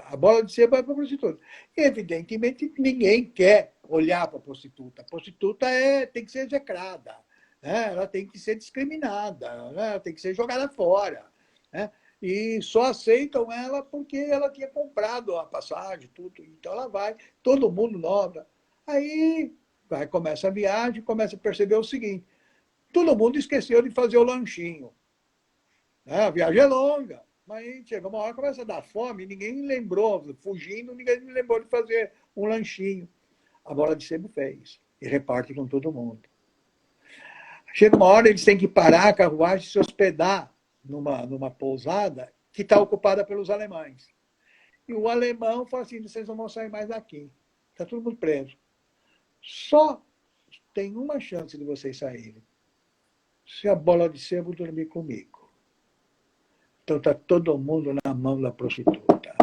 A Bola de Sebo é para a prostituta. E, evidentemente, ninguém quer olhar para a prostituta. A prostituta tem que ser execrada, né? Ela tem que ser discriminada, né? Ela tem que ser jogada fora, né? E só aceitam ela porque ela tinha comprado a passagem, tudo. Então ela vai, todo mundo nova. Aí começa a viagem, começa a perceber o seguinte: todo mundo esqueceu de fazer o lanchinho. A viagem é longa, mas chega uma hora que começa a dar fome, ninguém lembrou, fugindo, ninguém lembrou de fazer um lanchinho. A Bola de Sebo fez e reparte com todo mundo. Chega uma hora, eles têm que parar a carruagem e se hospedar numa pousada que está ocupada pelos alemães. E o alemão fala assim: vocês não vão sair mais daqui. Está todo mundo preso. Só tem uma chance de vocês saírem: se a Bola de Sebo dormir comigo. Então está todo mundo na mão da prostituta.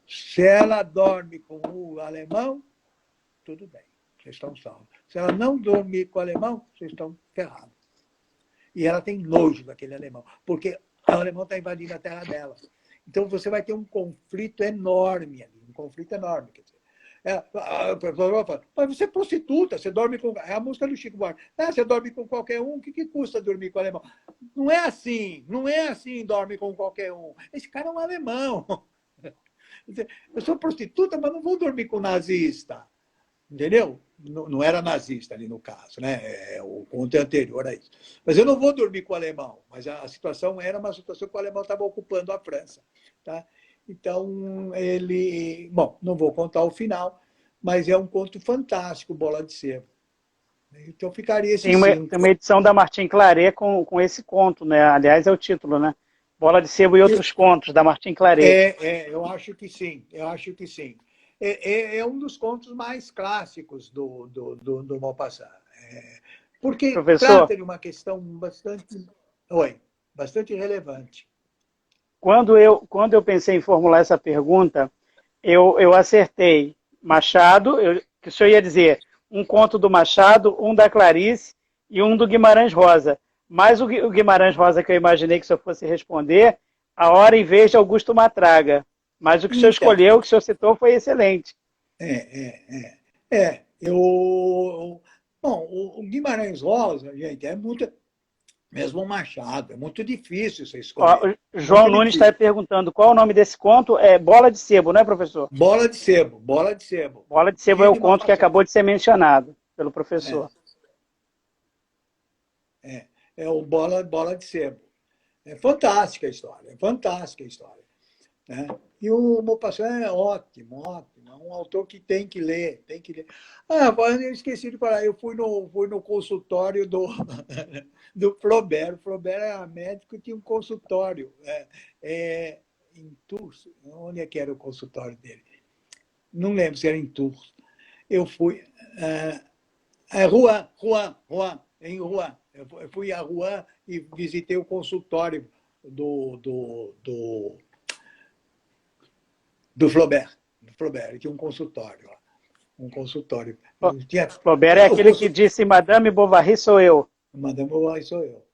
Se ela dorme com o alemão, tudo bem, vocês estão salvos. Se ela não dormir com o alemão, vocês estão ferrados. E ela tem nojo daquele alemão, porque o alemão está invadindo a terra dela. Então você vai ter um conflito enorme ali, Quer dizer, a pessoa fala: mas você é prostituta, você dorme com. É a música do Chico Buarque. Você dorme com qualquer um, o que custa dormir com o alemão? Não é assim, dorme com qualquer um. Esse cara é um alemão. Eu sou prostituta, mas não vou dormir com nazista. Entendeu? Não era nazista ali no caso, né? O conto é anterior a isso. Mas eu não vou dormir com o alemão. Mas a situação era uma situação que o alemão estava ocupando a França. Tá? Então, ele... Bom, não vou contar o final, mas é um conto fantástico, Bola de Sebo. Então, ficaria esse tem uma edição da Martin Claret com esse conto, né? Aliás, é o título, né? Bola de Sebo e Outros Contos, da Martin Claret. Eu acho que sim. É um dos contos mais clássicos do Maupassant. Porque Professor, trata de uma questão bastante relevante. quando eu pensei em formular essa pergunta, eu acertei Machado, que o senhor ia dizer um conto do Machado, um da Clarice e um do Guimarães Rosa. Mas o Guimarães Rosa que eu imaginei que o senhor fosse responder, A Hora em Vez de Augusto Matraga. Mas o que o senhor escolheu, o que o senhor citou, foi excelente. Bom, o Guimarães Rosa, gente, é muito... Mesmo o Machado, é muito difícil você escolher. O João Nunes está perguntando qual é o nome desse conto. É Bola de Sebo, não é, professor? Bola de Sebo. Bola de Sebo é o conto que acabou de ser mencionado pelo professor. É o Bola de Sebo. É fantástica a história, né? E o Maupassant é ótimo, ótimo. É um autor que tem que ler, tem que ler. Ah, mas eu esqueci de falar, eu fui no consultório do Flaubert. O Flaubert era médico e tinha um consultório em Tours. Onde é que era o consultório dele? Não lembro se era em Tours. Eu fui. Rouen, em Rouen. Eu fui a Rouen e visitei o consultório do, do, do, do Flaubert. Ele tinha um consultório lá. Um consultório. Tinha, Flaubert é aquele que disse Madame Bovary sou eu. Madame Bovary sou eu.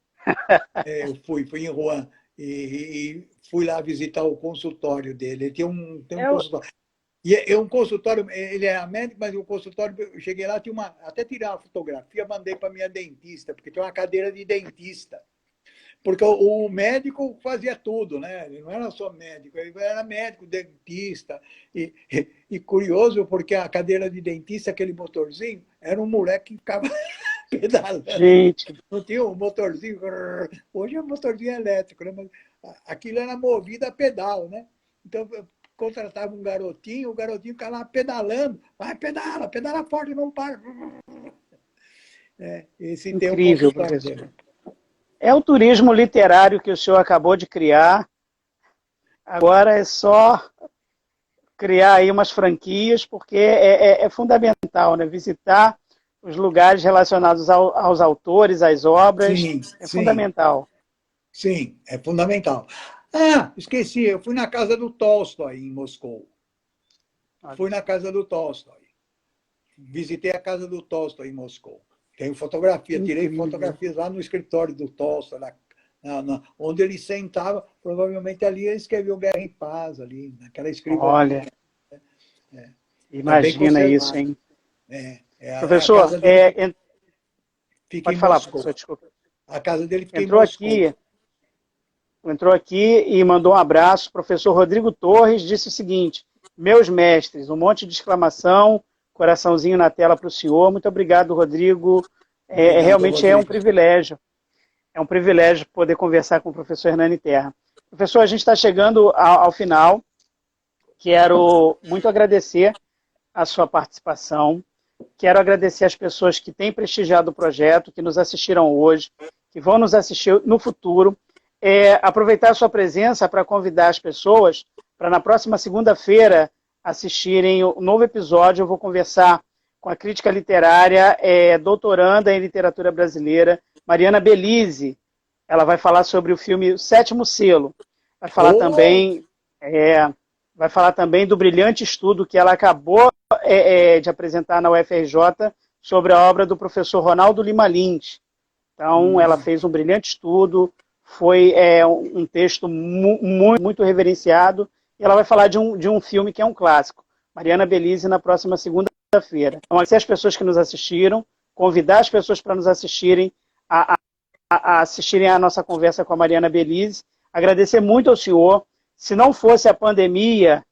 Eu fui em Rouen e fui lá visitar o consultório dele. Ele tem um consultório. E é um consultório, ele era médico, mas o consultório, eu cheguei lá, tinha até tirar uma fotografia, mandei para minha dentista, porque tinha uma cadeira de dentista. Porque o médico fazia tudo, né? Ele não era só médico, ele era médico, dentista. E curioso, porque a cadeira de dentista, aquele motorzinho, era um moleque que ficava pedalando. Gente. Não tinha um motorzinho. Hoje é um motorzinho elétrico, né? Mas aquilo era movido a pedal, né? Então, contratava um garotinho, o garotinho ficava lá pedalando. Vai, pedala, pedala forte, não para. Esse tem o Incrível, consultório professor. dele. É o turismo literário que o senhor acabou de criar. Agora é só criar aí umas franquias, porque é fundamental, né? Visitar os lugares relacionados aos autores, às obras, Sim, é sim, fundamental. sim, é fundamental. Ah, esqueci, eu fui na casa do Tolstói, em Moscou. Fui na casa do Tolstói. Visitei a casa do Tolstói, em Moscou. Tenho fotografia, tirei Incrível. fotografias lá no escritório do Tolstói, onde ele sentava, provavelmente ali ele escreveu Guerra e Paz, ali, naquela escrivaninha. Olha, Está bem imagina isso, conservado. hein? A Professor, casa dele fica em pode falar, Moscou. professor, desculpa. A casa dele fica em Entrou Moscou. aqui, entrou aqui e mandou um abraço. O professor Rodrigo Torres disse o seguinte: meus mestres, um monte de exclamação, coraçãozinho na tela para o senhor. Muito obrigado, Rodrigo. Obrigado, Realmente é um Rodrigo. privilégio. É um privilégio poder conversar com o professor Hernani Terra. Professor, a gente está chegando ao final. Quero muito agradecer a sua participação. Quero agradecer as pessoas que têm prestigiado o projeto, que nos assistiram hoje, que vão nos assistir no futuro. Aproveitar a sua presença para convidar as pessoas para na próxima segunda-feira assistirem o novo episódio. Eu vou conversar com a crítica literária, doutoranda em literatura brasileira, Mariana Belize. Ela vai falar sobre o filme O Sétimo Selo. Vai falar também, vai falar também do brilhante estudo que ela acabou de apresentar na UFRJ sobre a obra do professor Ronaldo Lima Lins. Então, ela fez um brilhante estudo, foi um texto muito reverenciado, e ela vai falar de um filme que é um clássico, Mariana Belize, na próxima segunda-feira. Então, agradecer as pessoas que nos assistiram, convidar as pessoas para nos assistirem a assistirem a nossa conversa com a Mariana Belize, agradecer muito ao senhor. Se não fosse a pandemia,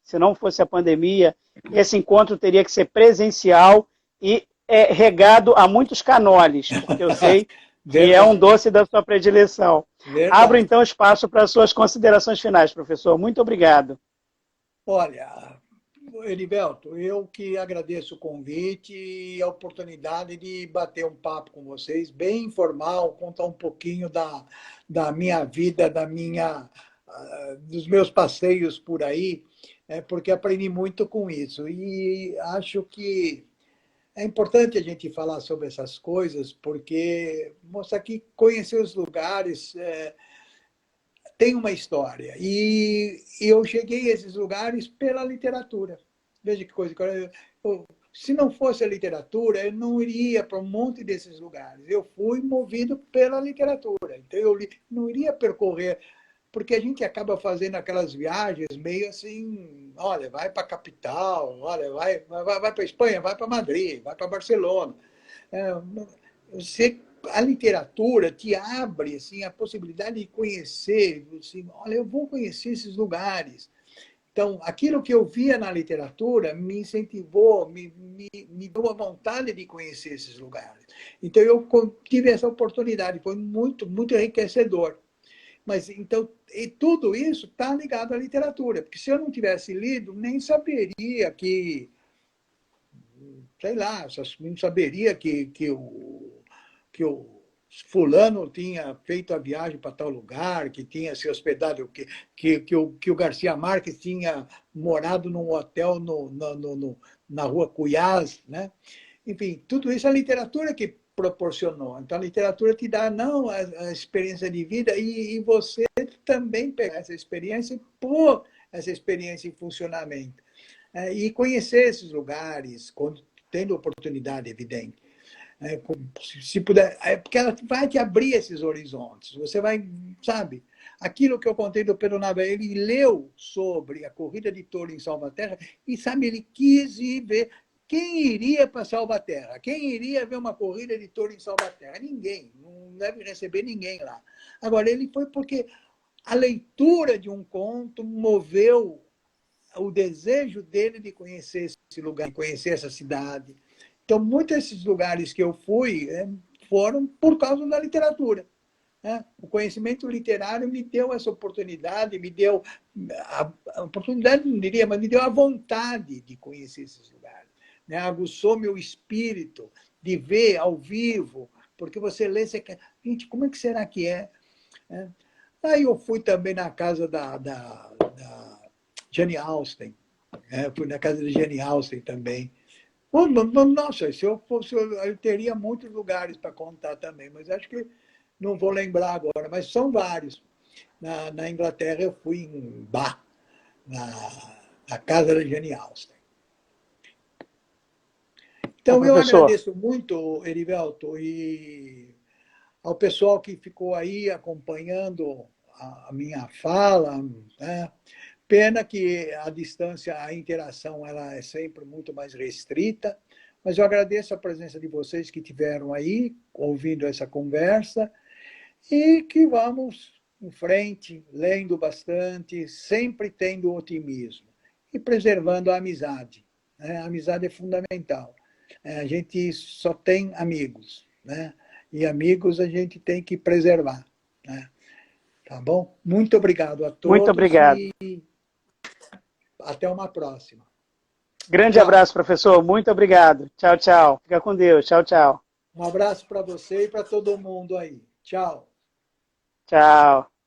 esse encontro teria que ser presencial e regado a muitos canoles, porque eu sei que é um doce da sua predileção. Verdade. Abro, então, espaço para as suas considerações finais, professor. Muito obrigado. Olha, Heriberto, eu que agradeço o convite e a oportunidade de bater um papo com vocês, bem informal, contar um pouquinho da minha vida, dos meus passeios por aí, porque aprendi muito com isso. E acho que é importante a gente falar sobre essas coisas, porque mostra que conhecer os lugares tem uma história. E eu cheguei a esses lugares pela literatura. Veja que coisa. Se não fosse a literatura, eu não iria para um monte desses lugares. Eu fui movido pela literatura. Então, eu não iria percorrer, porque a gente acaba fazendo aquelas viagens meio assim, olha, vai para a capital, olha, vai para a Espanha, vai para Madrid, vai para Barcelona. A literatura te abre assim, a possibilidade de conhecer, assim, olha, eu vou conhecer esses lugares. Então, aquilo que eu via na literatura me incentivou, me deu a vontade de conhecer esses lugares. Então, eu tive essa oportunidade, foi muito, muito enriquecedor. Mas, então, E tudo isso está ligado à literatura, porque se eu não tivesse lido, nem saberia que, sei lá, não saberia que o fulano tinha feito a viagem para tal lugar, que tinha se hospedado, que o Garcia Marques tinha morado num hotel na rua Cuyás, né? Enfim, tudo isso é a literatura que proporcionou. Então, a literatura te dá, não, a experiência de vida e você também pegar essa experiência e pôr essa experiência em funcionamento. E conhecer esses lugares, quando tendo oportunidade, evidente. Se puder, porque ela vai te abrir esses horizontes. Você vai, sabe, aquilo que eu contei do Pedro Navarro, ele leu sobre a corrida de touro em Salvaterra e, sabe, ele quis ir ver. Quem iria para Salvaterra? Quem iria ver uma corrida de touro em Salvaterra? Ninguém. Não deve receber ninguém lá. Agora, ele foi porque a leitura de um conto moveu o desejo dele de conhecer esse lugar, de conhecer essa cidade. Então, muitos desses lugares que eu fui foram por causa da literatura. O conhecimento literário me deu essa oportunidade, me deu a oportunidade, não diria, mas me deu a vontade de conhecer esses lugares. Aguçou meu espírito de ver ao vivo, porque você lê, você quer, gente, como é que será que é? Aí eu fui também na casa da Jane Austen, fui na casa de Jane Austen também. Nossa, se eu fosse, eu teria muitos lugares para contar também, mas acho que não vou lembrar agora, mas são vários. Na Inglaterra eu fui em Bath, na casa da Jane Austen. Então eu agradeço muito, Erivelto, e ao pessoal que ficou aí acompanhando a minha fala, né? Pena que a distância, a interação, ela é sempre muito mais restrita, mas eu agradeço a presença de vocês que tiveram aí, ouvindo essa conversa, e que vamos em frente, lendo bastante, sempre tendo otimismo e preservando a amizade. A amizade é fundamental. A gente só tem amigos, né? E amigos a gente tem que preservar, né? Tá bom? Muito obrigado a todos. Muito obrigado. E até uma próxima. Grande abraço, professor. Muito obrigado. Tchau, tchau. Fica com Deus. Tchau, tchau. Um abraço para você e para todo mundo aí. Tchau. Tchau.